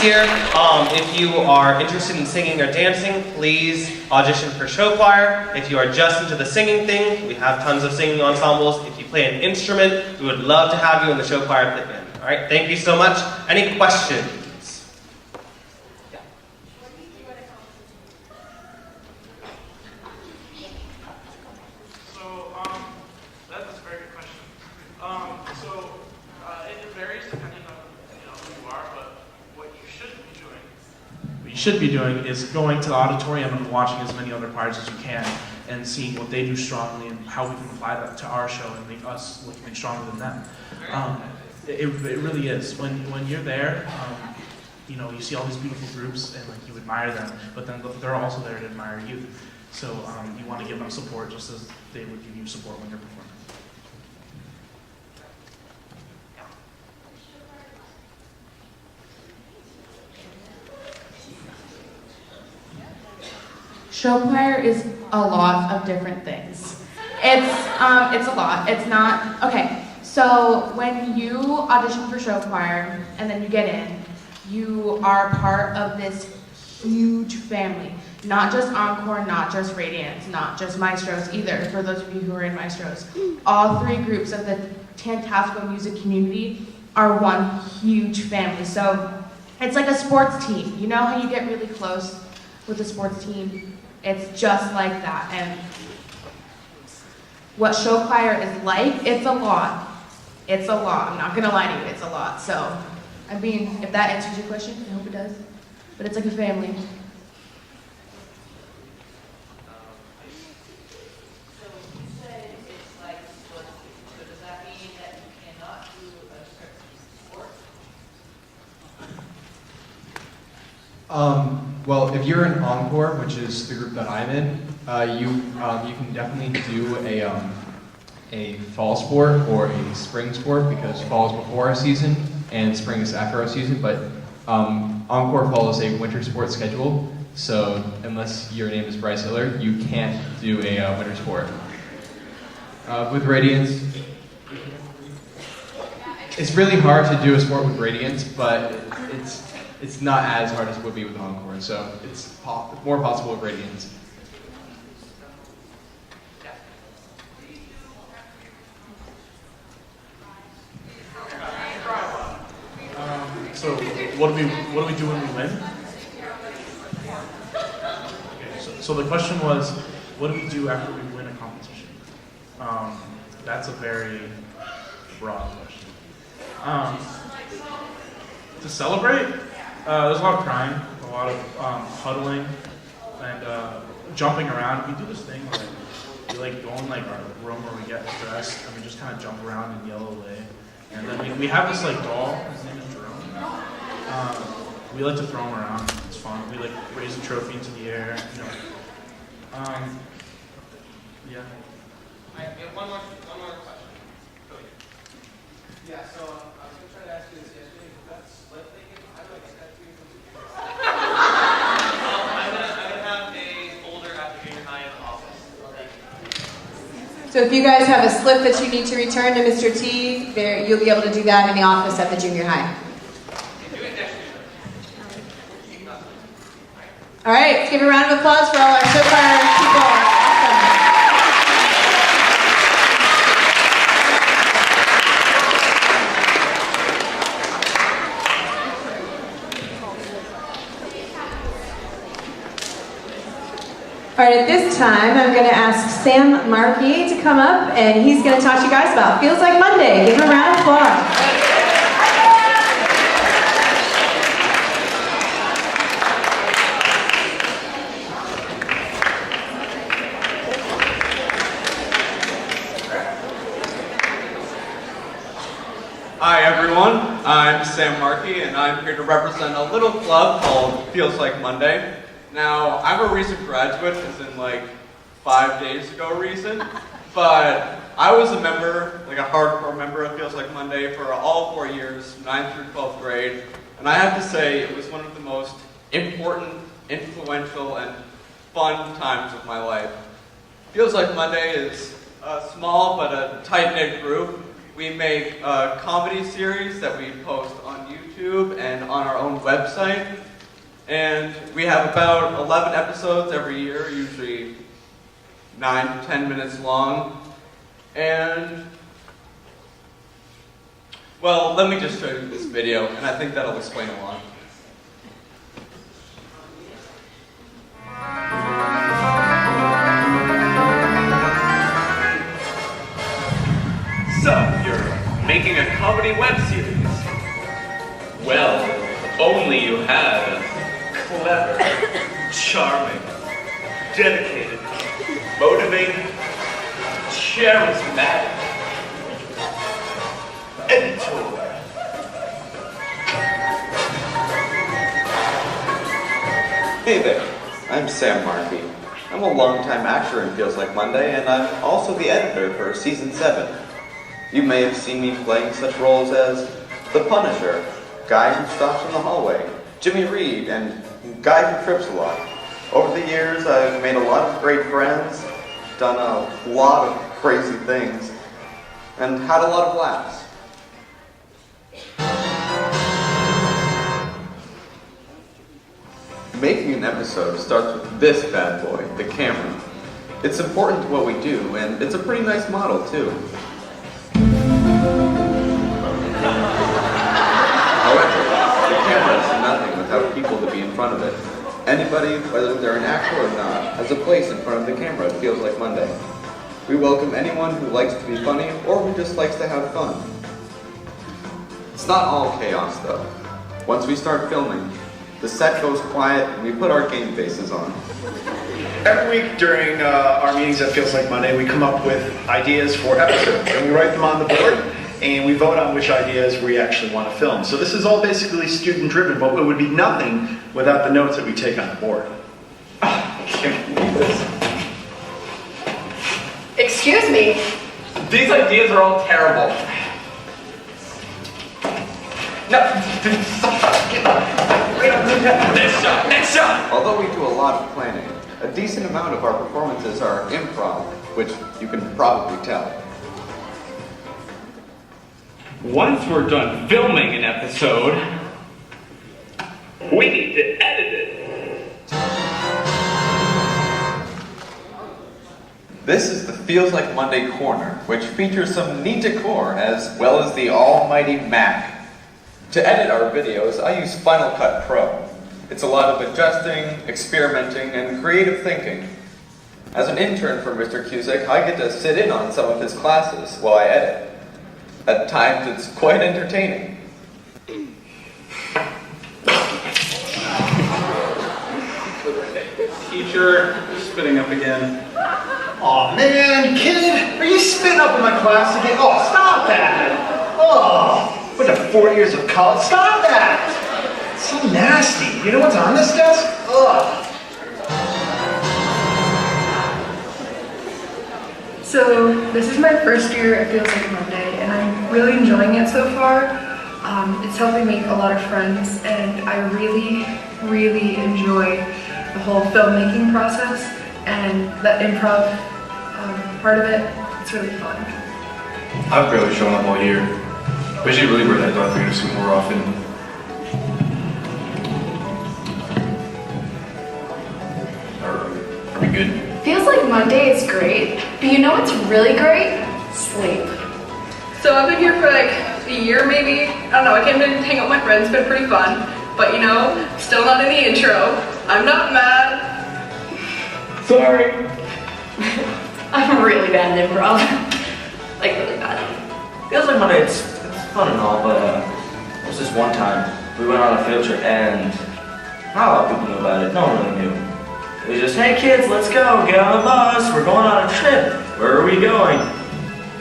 this year. If you are interested in singing or dancing, please audition for show choir. If you are just into the singing thing, we have tons of singing ensembles. If you play an instrument, we would love to have you in the show choir pit band. All right, thank you so much. Any questions? Should be doing is going to the auditorium and watching as many other choirs as you can and seeing what they do strongly and how we can apply that to our show and make us look even stronger than them. It really is. When you're there, you know, you see all these beautiful groups and like you admire them, but then they're also there to admire you. So you want to give them support just as they would give you support when you're performing. Show choir is a lot of different things. It's a lot. It's not, okay, so when you audition for show choir and then you get in, you are part of this huge family. Not just Encore, not just Radiance, not just Maestros either, for those of you who are in Maestros. All three groups of the Tantasqua music community are one huge family. So it's like a sports team. You know how you get really close with a sports team? It's just like that. And what show choir is like, it's a lot. It's a lot. I'm not gonna lie to you, it's a lot. So, I mean, if that answers your question, I hope it does. But it's like a family. Well, if you're in Encore, which is the group that I'm in, you can definitely do a fall sport or a spring sport because fall is before our season and spring is after our season. But Encore follows a winter sport schedule, so unless your name is Bryce Hiller, you can't do a winter sport. With Radiance, it's really hard to do a sport with Radiance, but it's not as hard as it would be with Encore, so it's more possible with Radiance. So what do we do when we win? Okay, so the question was, what do we do after we win a competition? That's a very broad question. To celebrate, there's a lot of crying, a lot of huddling, and jumping around. We do this thing where we go in our room where we get dressed, and we just kind of jump around and yell away. And then we have this doll. His name is Jerome. We like to throw him around. It's fun. We raise the trophy into the air. You know. Yeah. I have one more question. Yeah. So I was going to try to ask you this yesterday. That split thing. How do I get that to you? I'm gonna have a folder after junior high in the office. So if you guys have a slip that you need to return to Mr. T, you'll be able to do that in the office at the junior high. All right, let's give a round of applause for all our show choir people. All right, at this time, I'm going to ask Sam Markey to come up, and he's going to talk to you guys about Feels Like Monday. Give him a round of applause. Hi everyone, I'm Sam Markey and I'm here to represent a little club called Feels Like Monday. Now, I'm a recent graduate, as in 5 days ago recent, but I was a member, a hardcore member of Feels Like Monday for all 4 years, 9th through 12th grade, and I have to say it was one of the most important, influential, and fun times of my life. Feels Like Monday is a small but a tight-knit group. We make a comedy series that we post on YouTube. YouTube and on our own website. And we have about 11 episodes every year, usually 9 to 10 minutes long. And, well, let me just show you this video, and I think that'll explain a lot. So, you're making a comedy web series. Well, if only you had a clever, charming, dedicated, motivated, charismatic editor. Hey there, I'm Sam Markey. I'm a longtime actor in Feels Like Monday, and I'm also the editor for Season 7. You may have seen me playing such roles as The Punisher, Guy Who Stops in the Hallway, Jimmy Reed, and Guy Who Trips a Lot. Over the years, I've made a lot of great friends, done a lot of crazy things, and had a lot of laughs. Making an episode starts with this bad boy, the camera. It's important to what we do, and it's a pretty nice model, too. However, the camera is nothing without people to be in front of it. Anybody, whether they're an actor or not, has a place in front of the camera. It Feels Like Monday. We welcome anyone who likes to be funny or who just likes to have fun. It's not all chaos, though. Once we start filming, the set goes quiet and we put our game faces on. Every week during our meetings at Feels Like Monday, we come up with ideas for episodes, and we write them on the board, and we vote on which ideas we actually want to film. So this is all basically student-driven, but it would be nothing without the notes that we take on the board. I can't believe this. Excuse me? These ideas are all terrible. No. Next shot. Although we do a lot of planning, a decent amount of our performances are improv, which you can probably tell. Once we're done filming an episode, we need to edit it. This is the Feels Like Monday Corner, which features some neat decor as well as the almighty Mac. To edit our videos, I use Final Cut Pro. It's a lot of adjusting, experimenting, and creative thinking. As an intern for Mr. Cusick, I get to sit in on some of his classes while I edit. At times, it's quite entertaining. Teacher, spitting up again. Aw, man, kid, are you spitting up in my class again? Oh, stop that! Oh, what the 4 years of college? Stop that! It's so nasty. You know what's on this desk? Ugh. So this is my first year at Feels Like Monday, and I'm really enjoying it so far. It's helping make a lot of friends, and I really, really enjoy the whole filmmaking process and the improv part of it. It's really fun. I've barely shown up all year. Wish you really were that dog for you to see more often. Are we good? Feels Like Monday is great, but you know what's really great? Sleep. So I've been here for like a year maybe. I don't know, I came to hang out with my friends, been pretty fun. But you know, still not in the intro. I'm not mad. Sorry. I'm really bad at improv. Like really bad. Feels Like Monday, it's fun and all, but there was this one time we went on a field trip and not a lot of people knew about it. No one really knew. It was just, hey kids, let's go, get on the bus, we're going on a trip. Where are we going?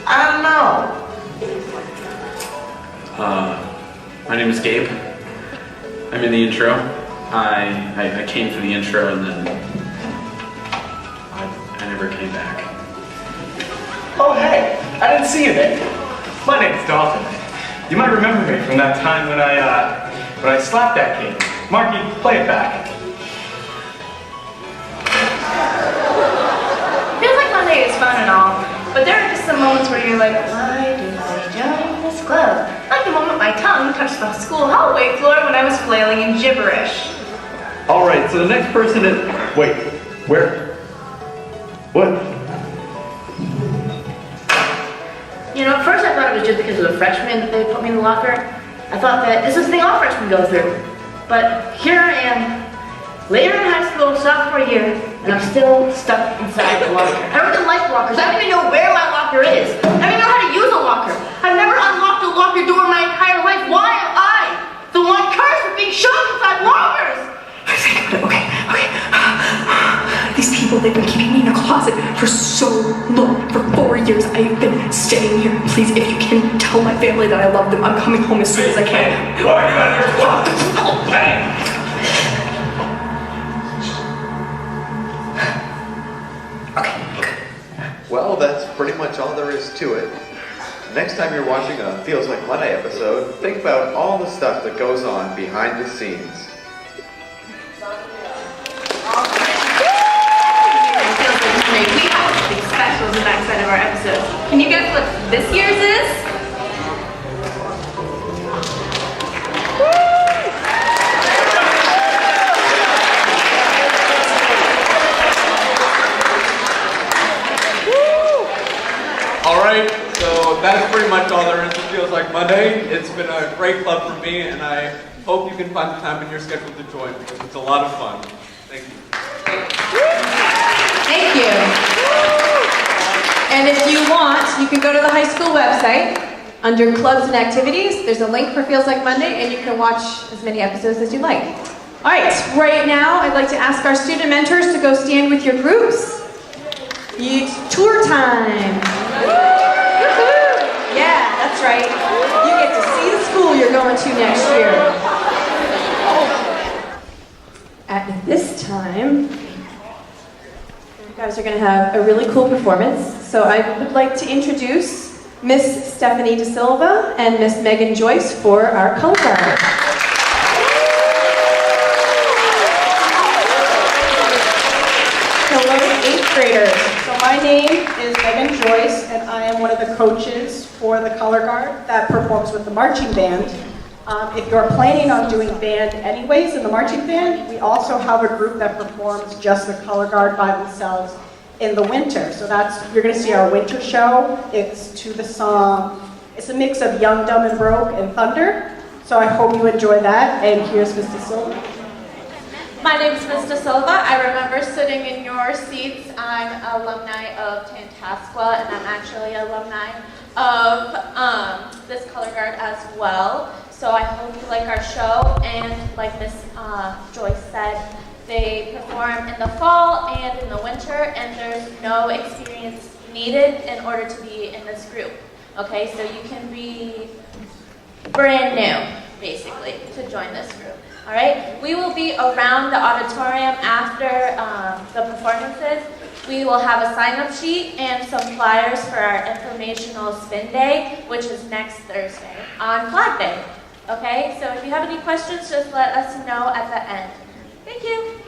I don't know. My name is Gabe. I'm in the intro. I came for the intro and then I never came back. Oh, hey, I didn't see you there. My name's Dalton. You might remember me from that time when I slapped that kid. Marky, play it back. Feels Like Monday is fun and all, but there are just some moments where you're like, why did I join this club, like the moment my tongue touched the school hallway floor when I was flailing in gibberish. All right, so the next person is... Wait, where? What? You know, at first I thought it was just because of the freshmen that they put me in the locker. I thought that this is the thing all freshmen go through. But here I am, later in high school, sophomore year, and I'm still stuck inside the locker. I don't even like lockers. I don't even know where my locker is. I don't even know how to use a locker. I've never unlocked a locker door in my entire life. Why am I the one cursed with being shoved inside lockers? Okay. These people, they've been keeping me in a closet for so long. For 4 years, I've been staying here. Please, if you can tell my family that I love them, I'm coming home as soon as I can. Why are you out here locked? Bang! Well, that's pretty much all there is to it. Next time you're watching a Feels Like Monday episode, think about all the stuff that goes on behind the scenes. We have something special in the backside of our episode. Can you guess what this year's is? Alright, so that's pretty much all there is to Feels Like Monday. It's been a great club for me, and I hope you can find the time in your schedule to join, because it's a lot of fun. Thank you. Thank you. And if you want, you can go to the high school website. Under clubs and activities, there's a link for Feels Like Monday, and you can watch as many episodes as you like. All right now, I'd like to ask our student mentors to go stand with your groups. It's tour time. Yeah, that's right. You get to see the school you're going to next year. At this time, you guys are going to have a really cool performance. So I would like to introduce Miss Stephanie De Silva and Miss Megan Joyce for our color guard. Hello, 8th graders. So my name is Megan Joyce, and I am one of the coaches for the color guard that performs with the marching band. If you're planning on doing band anyways in the marching band, we also have a group that performs just the color guard by themselves in the winter. So you're going to see our winter show. It's to the song, it's a mix of Young, Dumb, and Broke and Thunder. So I hope you enjoy that, and here's Ms. De Silva. My name is Ms. De Silva. I remember sitting in your seats. I'm alumni of Tantasqua, and I'm actually alumni of this color guard as well. So I hope you like our show, and like Ms. Joyce said, they perform in the fall and in the winter, and there's no experience needed in order to be in this group. Okay, so you can be brand new, basically, to join this group. All right, we will be around the auditorium after the performances. We will have a sign-up sheet and some flyers for our informational spin day, which is next Thursday on Flag Day. Okay, so if you have any questions, just let us know at the end. Thank you.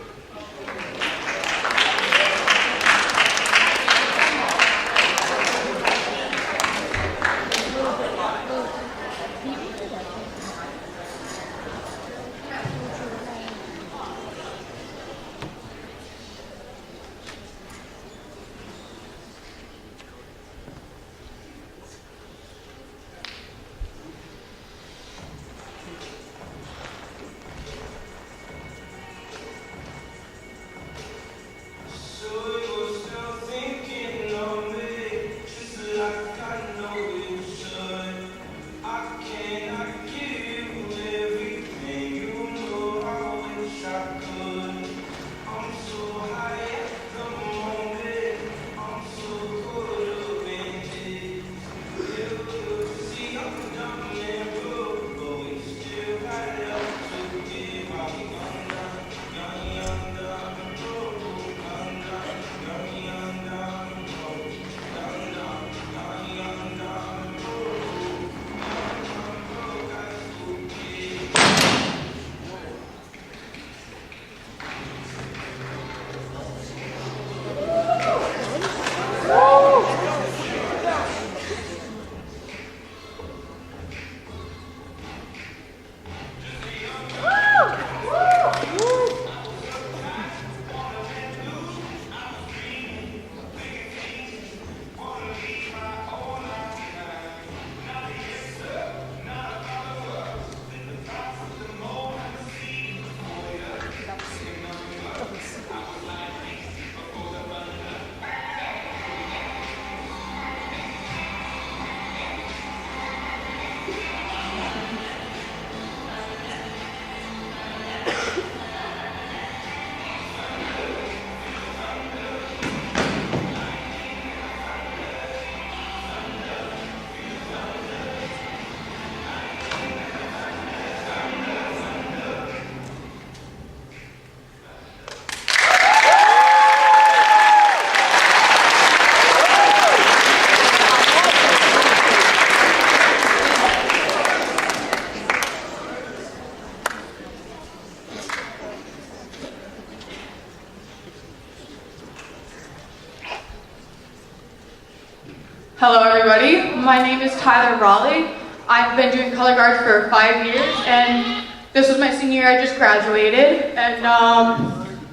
Hello everybody, my name is Tyler Raleigh. I've been doing color guard for 5 years and this was my senior year. I just graduated and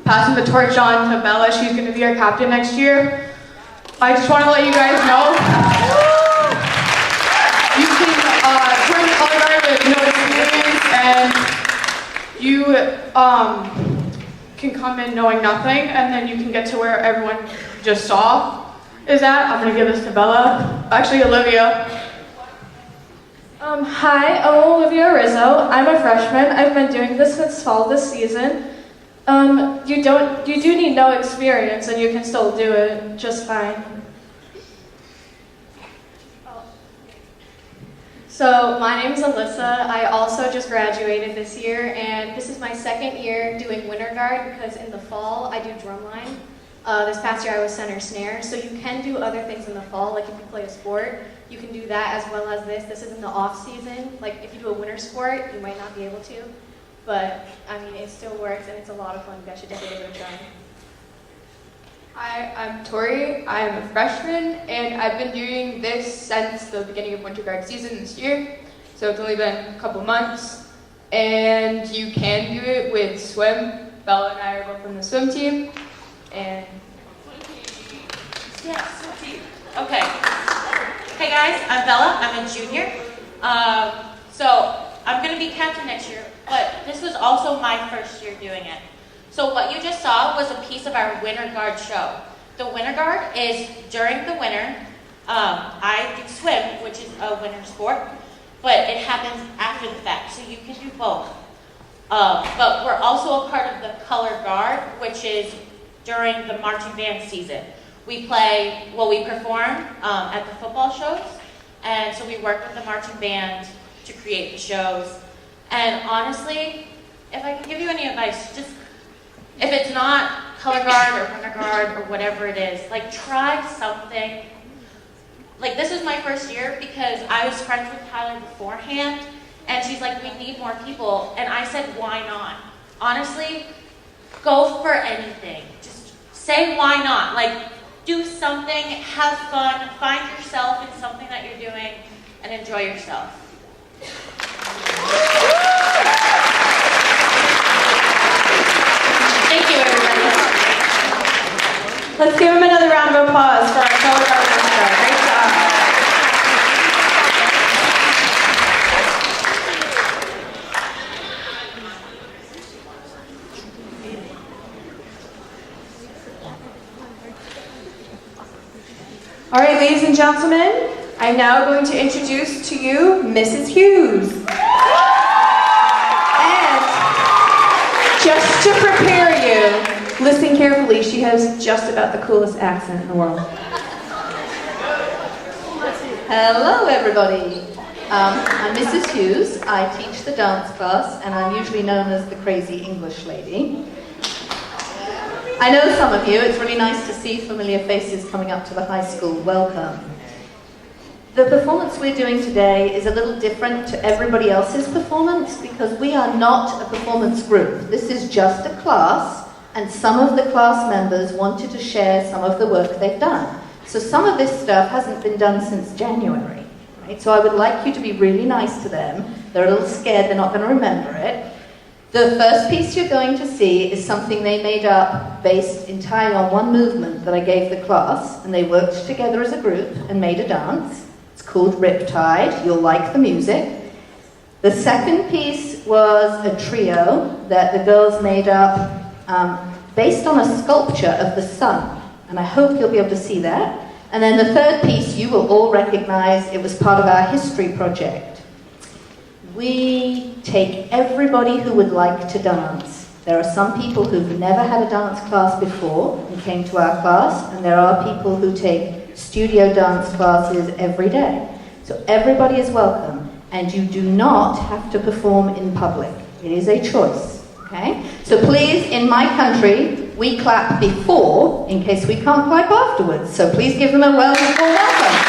passing the torch on to Bella. She's going to be our captain next year. I just want to let you guys know you can join color guard with no experience and you can come in knowing nothing and then you can get to where everyone just saw is at. I'm going to give this to Bella. Actually, Olivia. Hi, I'm Olivia Rizzo. I'm a freshman. I've been doing this since fall this season. You do need no experience and you can still do it just fine. So my name is Alyssa. I also just graduated this year and this is my second year doing winter guard because in the fall I do drumline. This past year I was center snare, so you can do other things in the fall, like if you play a sport, you can do that as well as this. This is in the off season. Like if you do a winter sport, you might not be able to, but I mean it still works and it's a lot of fun. You guys should definitely give it a try. Hi, I'm Tori. I'm a freshman and I've been doing this since the beginning of winter guard season this year, so it's only been a couple months. And you can do it with swim. Bella and I are both on the swim team. And yes, okay. Hey guys, I'm Bella. I'm a junior. So I'm going to be captain next year, but this was also my first year doing it. So what you just saw was a piece of our winter guard show. The winter guard is during the winter. I do swim, which is a winter sport, but it happens after the fact, so you can do both. But we're also a part of the color guard, which is during the marching band season. We perform at the football shows, and so we work with the marching band to create the shows. And honestly, if I can give you any advice, just if it's not color guard or winter guard or whatever it is, like try something. Like this is my first year because I was friends with Tyler beforehand, and she's like, we need more people, and I said, why not? Honestly, go for anything. Just say why not. Like, do something, have fun, find yourself in something that you're doing, and enjoy yourself. Thank you, everybody. Let's give him another round of applause for our color guard winter. Great job. All right, ladies and gentlemen, I'm now going to introduce to you Mrs. Hughes. And just to prepare you, listen carefully, she has just about the coolest accent in the world. Hello everybody, I'm Mrs. Hughes. I teach the dance class and I'm usually known as the crazy English lady. I know some of you, it's really nice to see familiar faces coming up to the high school. Welcome. The performance we're doing today is a little different to everybody else's performance because we are not a performance group. This is just a class and some of the class members wanted to share some of the work they've done. So some of this stuff hasn't been done since January, right? So I would like you to be really nice to them. They're a little scared, they're not going to remember it. The first piece you're going to see is something they made up based entirely on one movement that I gave the class, and they worked together as a group and made a dance. It's called Riptide. You'll like the music. The second piece was a trio that the girls made up based on a sculpture of the sun, and I hope you'll be able to see that. And then the third piece you will all recognize. It was part of our history project. We take everybody who would like to dance. There are some people who've never had a dance class before and came to our class, and there are people who take studio dance classes every day. So everybody is welcome, and you do not have to perform in public. It is a choice, okay? So please, in my country, we clap before in case we can't clap afterwards. So please give them a welcome.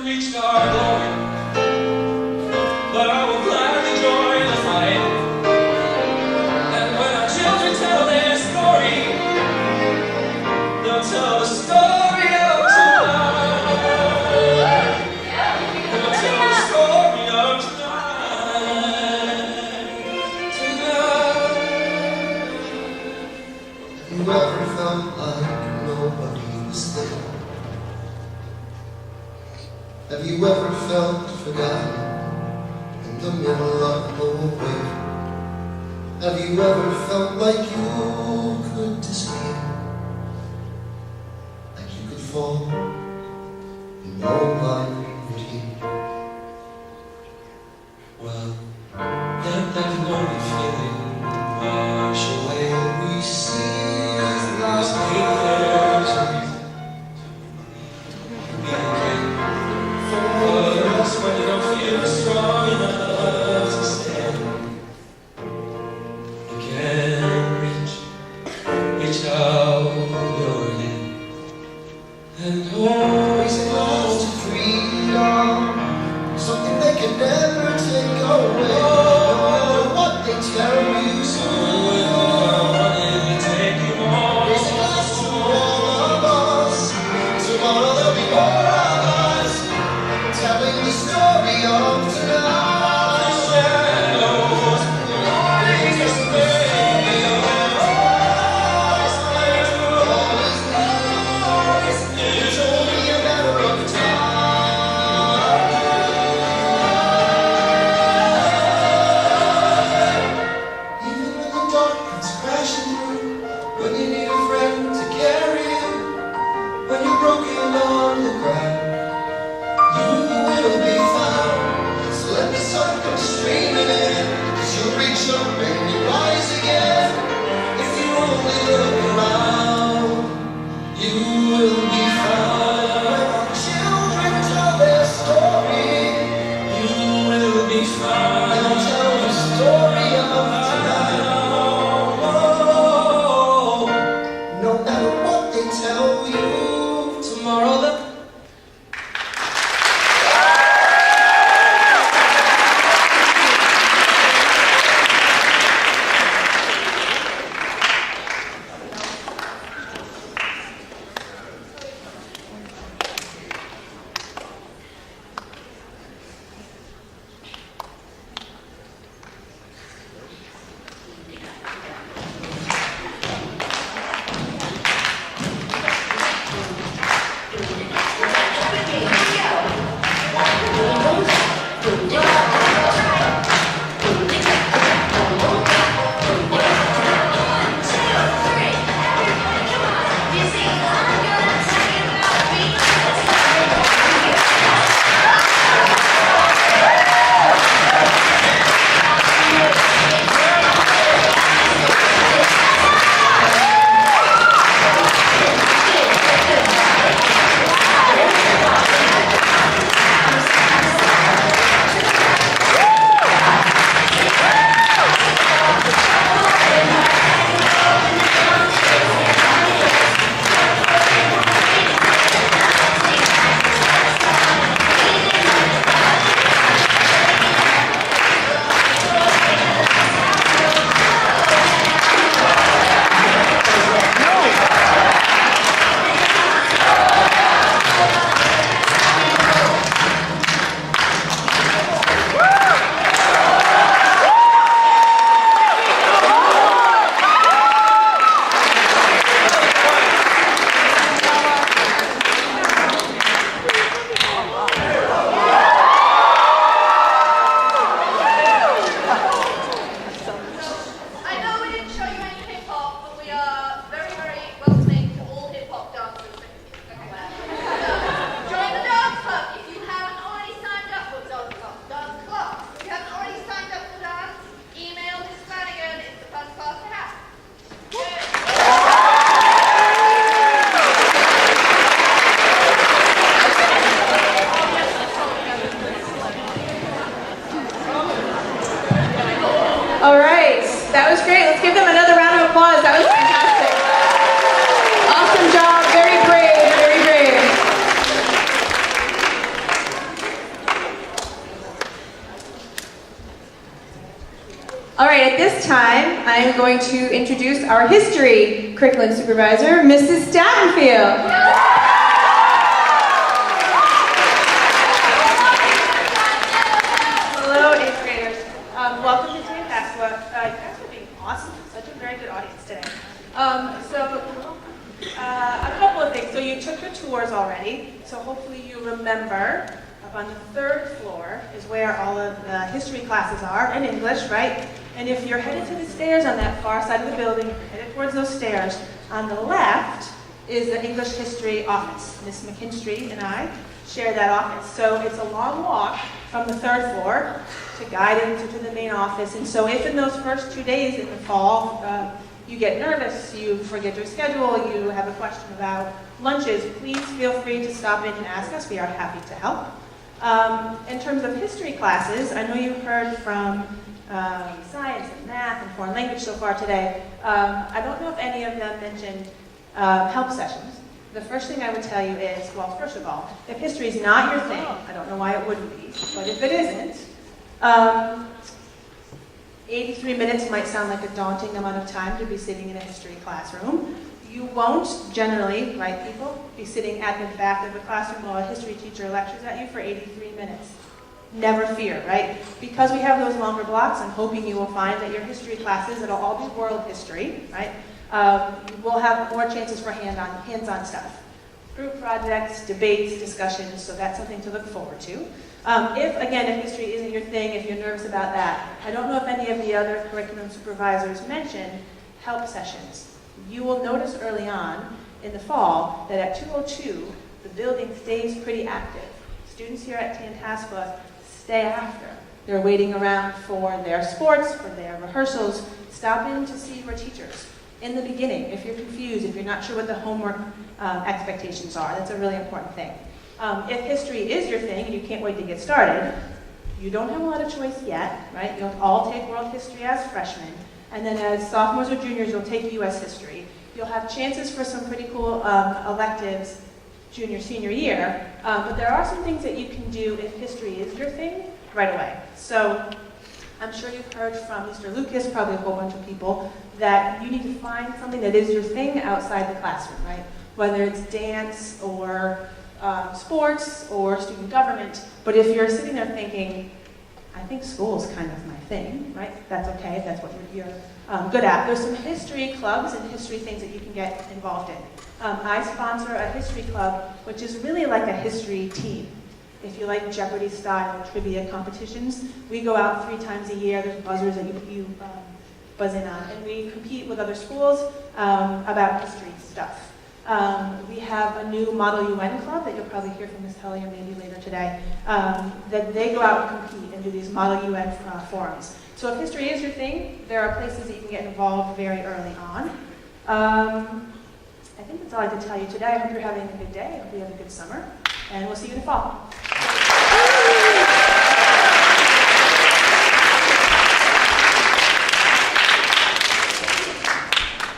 Reached our glory, but I will gladly join the fight. And when our children tell their story, they'll tell the story of tonight. They'll tell the story of tonight. Have you ever felt like nobody was there? Have you ever felt forgotten in the middle of nowhere? Have you ever felt like you could disappear? Like you could fall and nobody would hear? Well, let that lonely feeling wash away. We see as last there's a reason to believe. For us when you don't feel strong enough to stand, you can reach out your hand and hold It's close to freedom, something they can never take away. No matter what they tell you, this time, I am going to introduce our history curriculum supervisor, Mrs. Statenfield. Hello, 8th graders. Welcome to Tantasqua. You guys are being awesome. Such a very good audience today. A couple of things. So you took your tours already. So hopefully you remember up on the 3rd floor is where all of the history classes are, and English, right? And if you're headed to the stairs on that far side of the building, headed towards those stairs, on the left is the English history office. Miss McKinstry and I share that office. So it's a long walk from the 3rd floor to guide into the main office. And so if in those first 2 days in the fall, you get nervous, you forget your schedule, you have a question about lunches, please feel free to stop in and ask us. We are happy to help. In terms of history classes, I know you heard from science and math and foreign language so far today. I don't know if any of them mentioned help sessions. The first thing I would tell you is, well, first of all, if history is not your thing, I don't know why it wouldn't be, but if it isn't, 83 minutes might sound like a daunting amount of time to be sitting in a history classroom. You won't generally, right people, be sitting at the back of the classroom while a history teacher lectures at you for 83 minutes. Never fear, right? Because we have those longer blocks, I'm hoping you will find that your history classes, it'll all be world history, right? We'll have more chances for hands-on stuff. Group projects, debates, discussions, so that's something to look forward to. If history isn't your thing, if you're nervous about that, I don't know if any of the other curriculum supervisors mentioned help sessions. You will notice early on in the fall that at 2:02, the building stays pretty active. Students here at Tantasqua stay after. They're waiting around for their sports, for their rehearsals. Stop in to see your teachers. In the beginning, if you're confused, if you're not sure what the homework expectations are, that's a really important thing. If history is your thing and you can't wait to get started, you don't have a lot of choice yet, right? You'll all take world history as freshmen, and then as sophomores or juniors, you'll take US history. You'll have chances for some pretty cool electives junior, senior year, but there are some things that you can do if history is your thing right away. So I'm sure you've heard from Mr. Lucas, probably a whole bunch of people, that you need to find something that is your thing outside the classroom, right? Whether it's dance or sports or student government, but if you're sitting there thinking, I think school's kind of my thing, right? That's okay, if that's what you're good at. There's some history clubs and history things that you can get involved in. I sponsor a history club, which is really like a history team. If you like Jeopardy style trivia competitions, we go out 3 times a year. There's buzzers that you buzz in on, and we compete with other schools about history stuff. We have a new Model UN club that you'll probably hear from Ms. Hellier maybe later today, that they go out and compete and do these Model UN forums. So if history is your thing, there are places that you can get involved very early on. I think that's all I can tell you today. I hope you're having a good day. I hope you have a good summer, and we'll see you in the fall.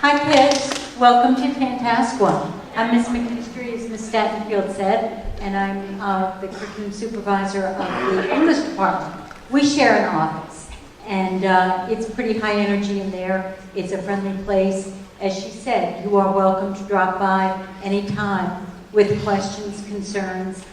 Hi kids, welcome to Tantasqua. I'm Miss McKinstry, as Miss Statenfield said, and I'm the curriculum supervisor of the English department. We share an office, and it's pretty high energy in there. It's a friendly place. As she said, you are welcome to drop by anytime with questions, concerns,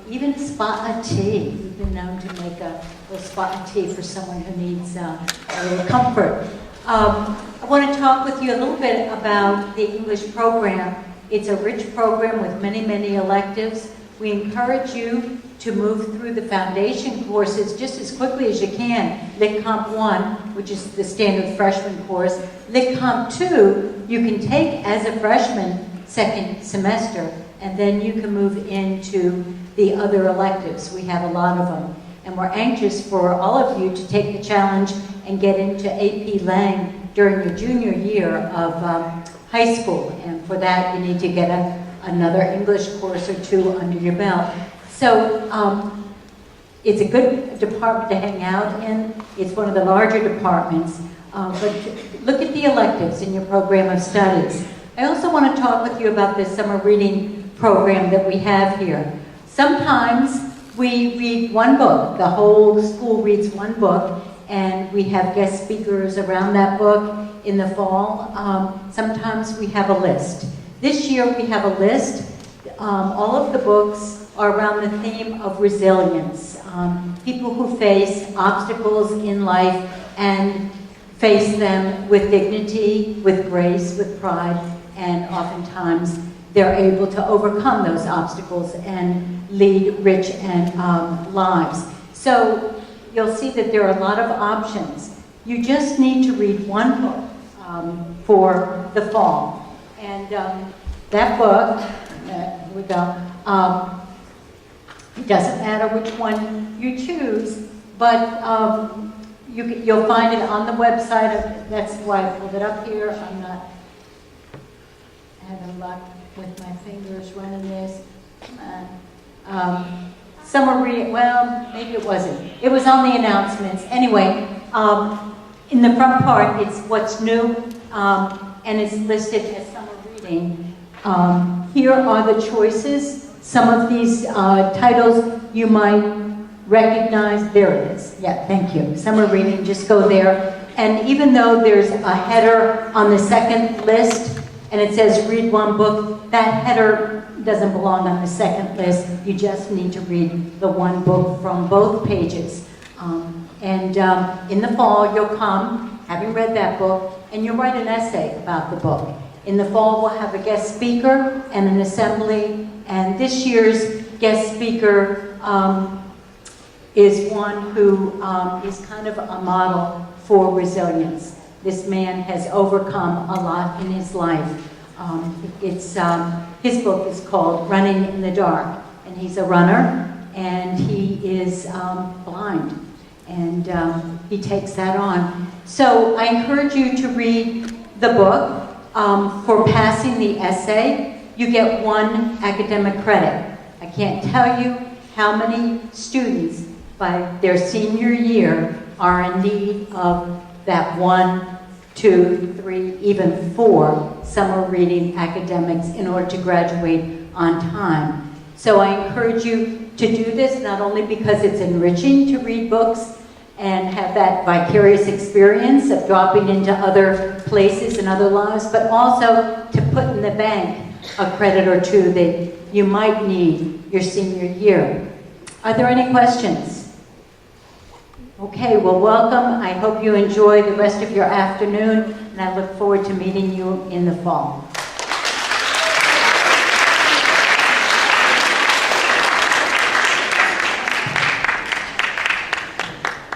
even a spot of tea. We've been known to make a little spot of tea for someone who needs a little comfort. I want to talk with you a little bit about the English program. It's a rich program with many, many electives. We encourage you to move through the foundation courses just as quickly as you can. Lit Comp 1, which is the standard freshman course. Lit Comp 2, you can take as a freshman second semester, and then you can move into the other electives. We have a lot of them. And we're anxious for all of you to take the challenge and get into AP Lang during your junior year of high school. And for that, you need to get another English course or 2 under your belt. So it's a good department to hang out in. It's one of the larger departments. But look at the electives in your program of studies. I also want to talk with you about this summer reading program that we have here. Sometimes we read one book. The whole school reads one book. and we have guest speakers around that book. In the fall, sometimes we have a list. This year we have a list. All of the books are around the theme of resilience. People who face obstacles in life and face them with dignity, with grace, with pride, and oftentimes they're able to overcome those obstacles and lead rich and lives. So you'll see that there are a lot of options. You just need to read one book for the fall. And that book, here we go, it doesn't matter which one you choose, but you'll find it on the website. That's why I pulled it up here. I'm not having luck with my fingers running this. Come on. Summer reading, well, maybe it wasn't. It was on the announcements. Anyway, in the front part, it's what's new, and it's listed as summer reading. Here are the choices. Some of these titles you might recognize. There it is. Yeah, thank you. Summer reading, just go there. And even though there's a header on the second list, and it says read one book, that header doesn't belong on the second list. You just need to read the one book from both pages. In the fall, you'll come, having read that book, and you'll write an essay about the book. In the fall, we'll have a guest speaker and an assembly, and this year's guest speaker is one who is kind of a model for resilience. This man has overcome a lot in his life. His book is called Running in the Dark, and he's a runner, and he is blind, and he takes that on. So I encourage you to read the book. For passing the essay, you get 1 academic credit. I can't tell you how many students by their senior year are in need of that 1, 2, 3, even 4 summer reading academics in order to graduate on time. So I encourage you to do this, not only because it's enriching to read books and have that vicarious experience of dropping into other places and other lives, but also to put in the bank a credit or 2 that you might need your senior year. Are there any questions? Okay, well, welcome. I hope you enjoy the rest of your afternoon, and I look forward to meeting you in the fall.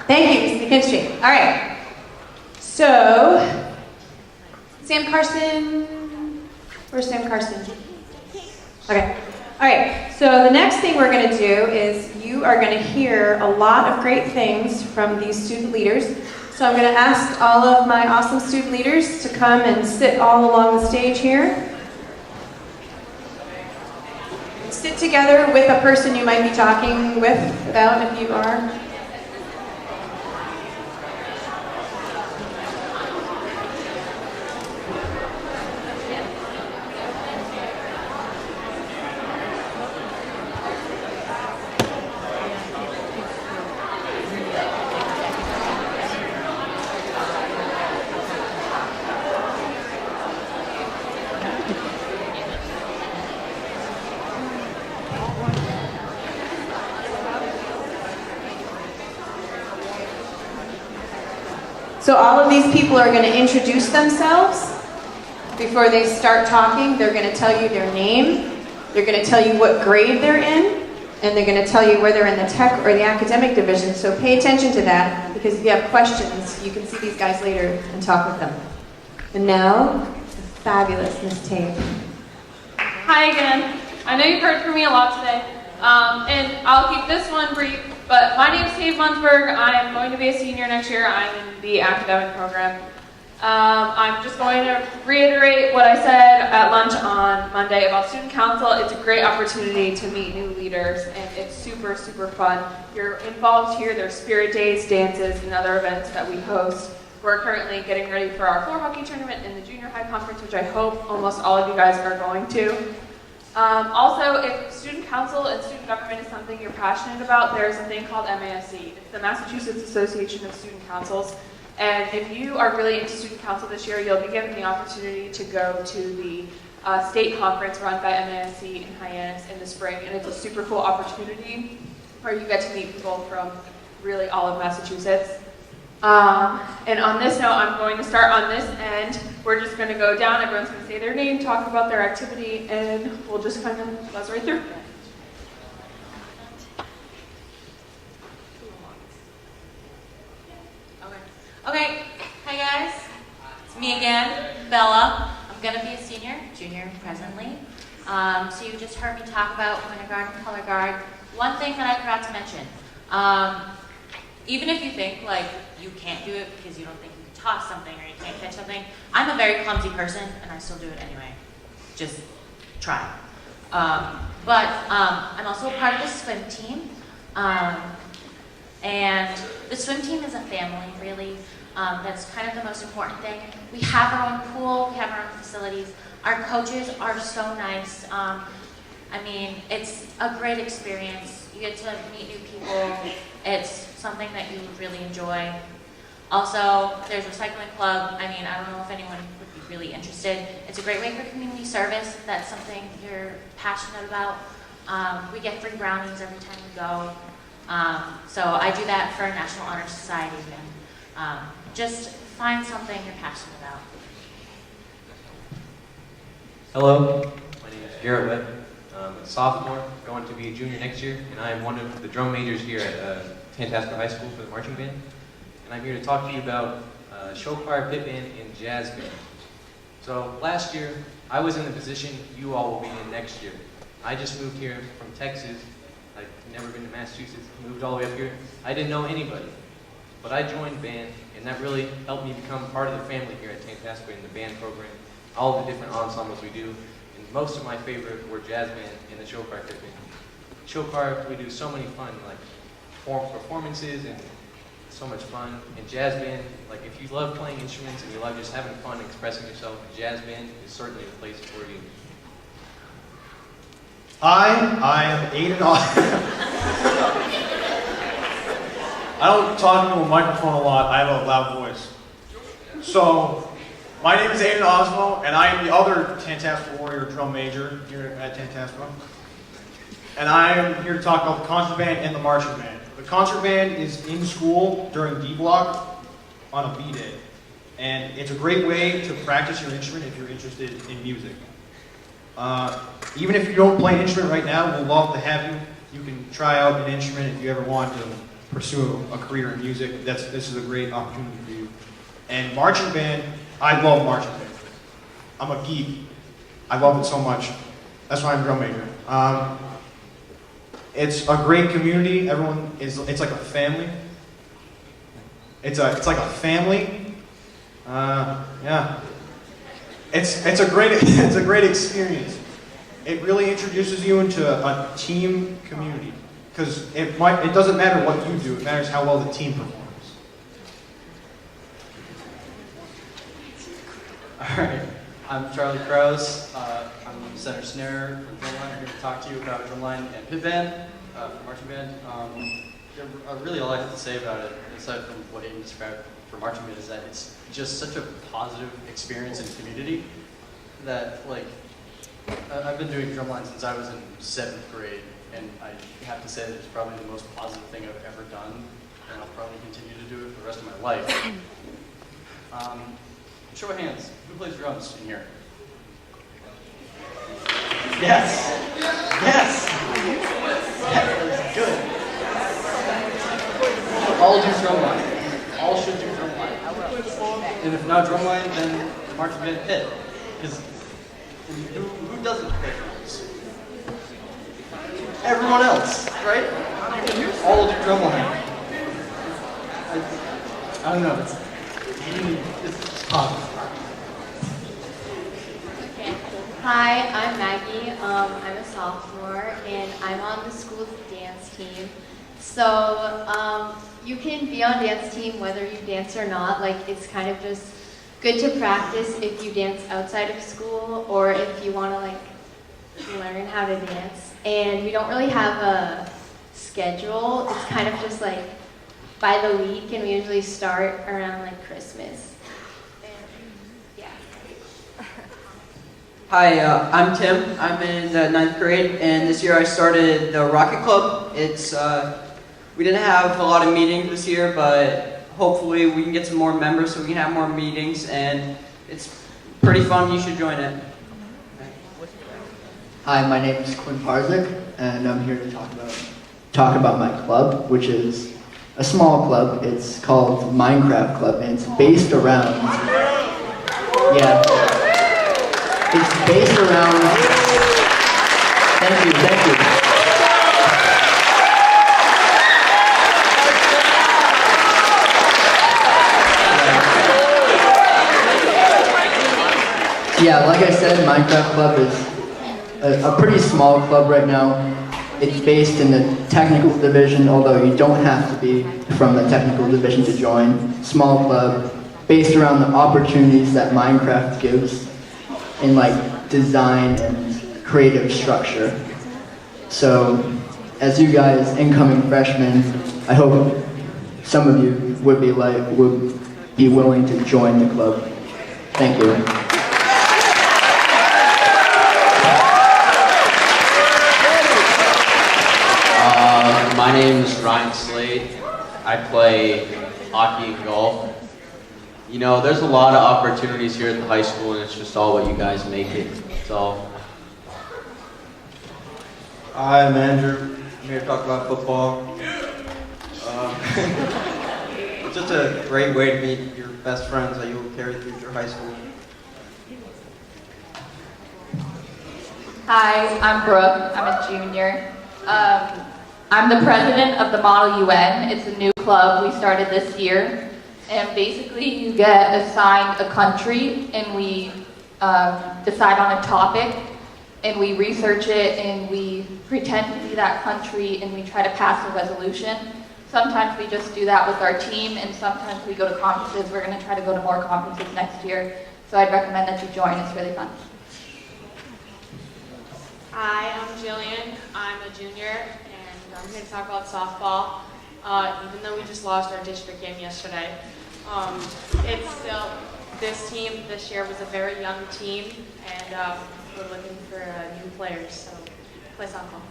Thank you, Ms. McKinstry. All right. So, Sam Carson. Where's Sam Carson? Okay. All right. So the next thing we're going to do is you are going to hear a lot of great things from these student leaders. So I'm going to ask all of my awesome student leaders to come and sit all along the stage here. Sit together with a person you might be talking about if you are. So all of these people are going to introduce themselves before they start talking. They're going to tell you their name, they're going to tell you what grade they're in, and they're going to tell you whether they're in the tech or the academic division. So pay attention to that, because if you have questions, you can see these guys later and talk with them. And now, the fabulous Miss Tate. Hi again. I know you've heard from me a lot today, and I'll keep this one brief. But my name is Tate Munzberg. I am going to be a senior next year. I'm in the academic program. I'm just going to reiterate what I said at lunch on Monday about student council. It's a great opportunity to meet new leaders, and it's super, super fun. You're involved here. There's spirit days, dances, and other events that we host. We're currently getting ready for our floor hockey tournament and the junior high conference, which I hope almost all of you guys are going to. Also, if student council and student government is something you're passionate about, there's a thing called MASC. It's the Massachusetts Association of Student Councils. And if you are really into student council this year, you'll be given the opportunity to go to the state conference run by MASC in Hyannis in the spring. And it's a super cool opportunity where you get to meet people from really all of Massachusetts. And on this note, I'm going to start on this end. We're just going to go down. Everyone's going to say their name, talk about their activity, and we'll just kind of buzz right through. Okay, hi guys, it's me again, Bella. I'm gonna be a junior presently. So you just heard me talk about winter guard and color guard. One thing that I forgot to mention, even if you think like you can't do it because you don't think you can toss something or you can't catch something, I'm a very clumsy person and I still do it anyway. Just try. But I'm also a part of the swim team. And the swim team is a family, really. That's kind of the most important thing. We have our own pool, we have our own facilities. Our coaches are so nice. I mean, it's a great experience. You get to meet new people. It's something that you really enjoy. Also, there's a recycling club. I mean, I don't know if anyone would be really interested. It's a great way for community service. That's something you're passionate about. We get free brownies every time we go. So I do that for National Honor Society, and just find something you're passionate about. Hello, my name is Garrett Webb. I'm a sophomore, going to be a junior next year, and I am one of the drum majors here at Tantasqua High School for the marching band. And I'm here to talk to you about show choir, pit band, and jazz band. So last year, I was in the position you all will be in next year. I just moved here from Texas. I've never been to Massachusetts, moved all the way up here. I didn't know anybody, but I joined band, and that really helped me become part of the family here at Tantasqua in the band program, all the different ensembles we do, and most of my favorite were jazz band and the show choir pit band. Show choir, we do so many fun, like performances and so much fun. And jazz band, like if you love playing instruments and you love just having fun and expressing yourself, jazz band is certainly the place for you. Hi, I am Aiden I don't talk into a microphone a lot, I have a loud voice. So, my name is Aiden Osmo, and I am the other Tantasqua Warrior drum major here at Tantasqua. And I am here to talk about the concert band and the marching band. The concert band is in school during D block on a B day. And it's a great way to practice your instrument if you're interested in music. Even if you don't play an instrument right now, we'll love to have you. You can try out an instrument if you ever want to pursue a career in music. This is a great opportunity for you. And marching band, I love marching band. I'm a geek. I love it so much. That's why I'm a drum major. It's a great community. Everyone is. It's like a family. It's like a family. Yeah. It's a great experience. It really introduces you into a team community because it doesn't matter what you do, it matters how well the team performs. Alright, I'm Charlie Krause. I'm center snare for drumline. I'm here to talk to you about drumline and pit band for marching band. Really all I have to say about it, aside from what Aiden described for marching band, is that it's just such a positive experience and community that, like, I've been doing drumline since I was in 7th grade, and I have to say that it's probably the most positive thing I've ever done, and I'll probably continue to do it for the rest of my life. Show of hands, who plays drums in here? Yes! Yes! Good. All do drumline. All should do drumline. And if not drumline, then marching band pit. Because who doesn't play drums? Everyone else, right? All do drumline. I don't know. It's positive. Hi, I'm Maggie. I'm a sophomore, and I'm on the school's dance team. So you can be on dance team whether you dance or not. Like, it's kind of just good to practice if you dance outside of school, or if you want to like learn how to dance. And we don't really have a schedule. It's kind of just like by the week, and we usually start around like Christmas. And, yeah. Hi, I'm Tim. I'm in the 9th grade, and this year I started the Rocket Club. It's we didn't have a lot of meetings this year, but hopefully we can get some more members so we can have more meetings, and it's pretty fun. You should join it. Hi, my name is Quinn Parzik, and I'm here to talk about my club, which is a small club. It's called Minecraft Club, and it's based around. It's based around. Thank you. Yeah, like I said, Minecraft Club is a pretty small club right now. It's based in the technical division, although you don't have to be from the technical division to join. Small club, based around the opportunities that Minecraft gives in like design and creative structure. So, as you guys, incoming freshmen, I hope some of you would be willing to join the club. Thank you. My name is Ryan Slade. I play hockey and golf. You know, there's a lot of opportunities here at the high school, and it's just all what you guys make it. So, I'm Andrew. I'm here to talk about football. It's just a great way to meet your best friends that you'll carry through your high school. Hi, I'm Brooke. I'm a junior. I'm the president of the Model UN. It's a new club we started this year. And basically you get assigned a country, and we decide on a topic, and we research it, and we pretend to be that country, and we try to pass a resolution. Sometimes we just do that with our team, and sometimes we go to conferences. We're going to try to go to more conferences next year. So I'd recommend that you join. It's really fun. Hi, I'm Jillian. I'm a junior, and I'm here to talk about softball. Even though we just lost our district game yesterday, it's still, this team this year was a very young team, and we're looking for new players, so play softball.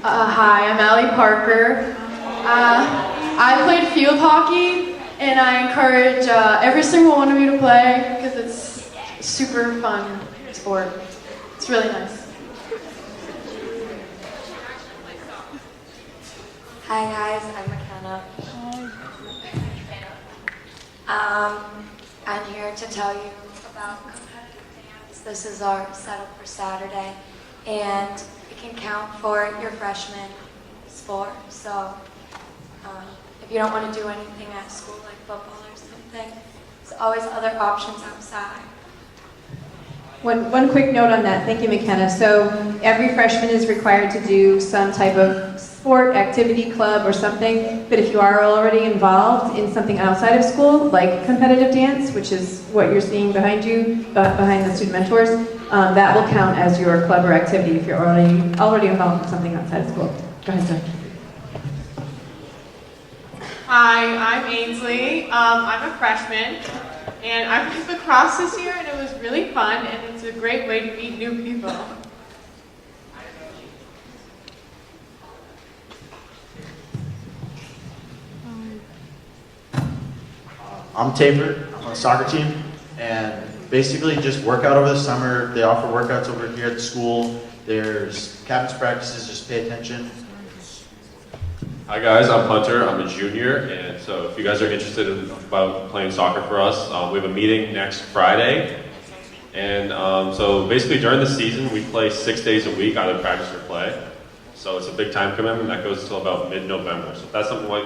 Hi, I'm Allie Parker. I played field hockey, and I encourage every single one of you to play because it's a super fun sport. It's really nice. Hi guys, I'm McKenna. I'm here to tell you about competitive dance. This is our setup for Saturday, and it can count for your freshman sport. So if you don't want to do anything at school like football or something, there's always other options outside. One quick note on that. Thank you, McKenna. So every freshman is required to do some type of sport, activity, club, or something. But if you are already involved in something outside of school, like competitive dance, which is what you're seeing behind you, behind the student mentors, that will count as your club or activity if you're already involved in something outside of school. Go ahead, sir. Hi, I'm Ainsley. I'm a freshman, and I played lacrosse this year, and it was really fun, and it's a great way to meet new people. I'm Taper. I'm on the soccer team, and basically just work out over the summer. They offer workouts over here at the school. There's captain's practices, just pay attention. Hi guys, I'm Hunter. I'm a junior, and so if you guys are interested in about playing soccer for us, we have a meeting next Friday. And so basically during the season, we play 6 days a week, either practice or play. So it's a big time commitment that goes until about mid-November. So if that's something like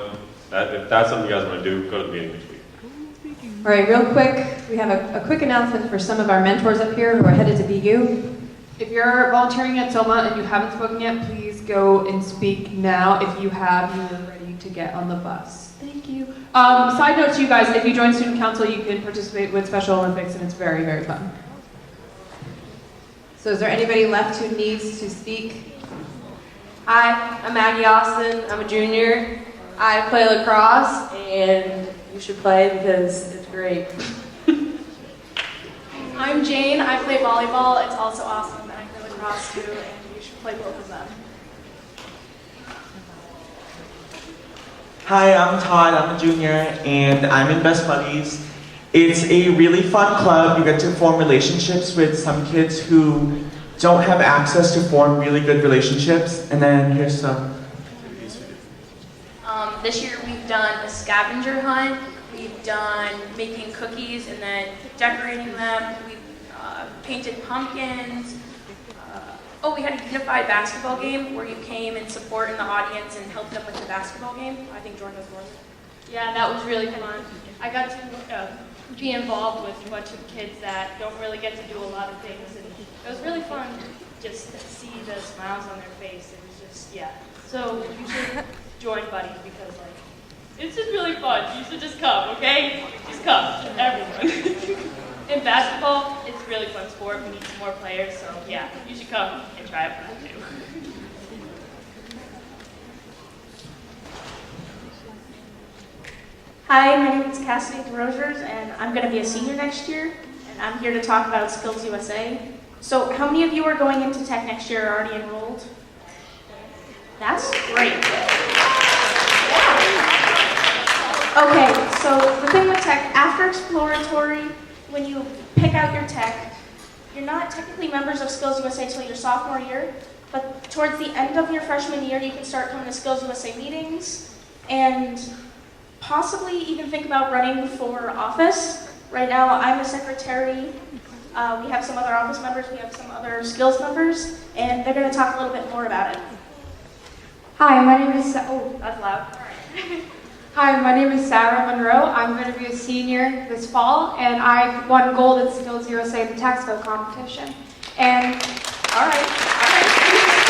that, if that's something you guys want to do, go to the meeting next week. All right, real quick, we have a quick announcement for some of our mentors up here who are headed to BU. If you're volunteering at Soma and you haven't spoken yet, please go and speak now. If you have, you're ready to get on the bus. Thank you. Side note to you guys, if you join student council, you can participate with Special Olympics, and it's very, very fun. So is there anybody left who needs to speak? Hi, I'm Maggie Austin. I'm a junior. I play lacrosse, and you should play because it's great. I'm Jane. I play volleyball. It's also awesome, and I play lacrosse too, and you should play both of them. Hi, I'm Todd. I'm a junior, and I'm in Best Buddies. It's a really fun club. You get to form relationships with some kids who don't have access to form really good relationships. And then here's some. This year we've done a scavenger hunt. We've done making cookies and then decorating them. We've painted pumpkins. We had a unified basketball game where you came and support in the audience and helped them with the basketball game. I think Jordan was more. Yeah, that was really fun. I got to be involved with a bunch of kids that don't really get to do a lot of things, and it was really fun just to see the smiles on their face. It was just, yeah. So you should join Buddies because, like, it's just really fun. You should just come, okay? Just come, everyone. In basketball, it's a really fun sport. We need some more players, so yeah, you should come and try it for that too. Hi, my name is Cassidy DeRosiers, and I'm going to be a senior next year, and I'm here to talk about Skills USA. So how many of you are going into tech next year are already enrolled? That's great. Okay, so the thing with tech, after exploratory, when you pick out your tech, you're not technically members of Skills USA until your sophomore year, but towards the end of your freshman year, you can start coming to Skills USA meetings, and possibly even think about running for office. Right now, I'm a secretary. We have some other office members, we have some other skills members, and they're going to talk a little bit more about it. Hi, my name is, oh, that's loud. Hi, my name is Sarah Monroe. I'm going to be a senior this fall, and I won gold at Skills USA in the Taxco competition. And, all right.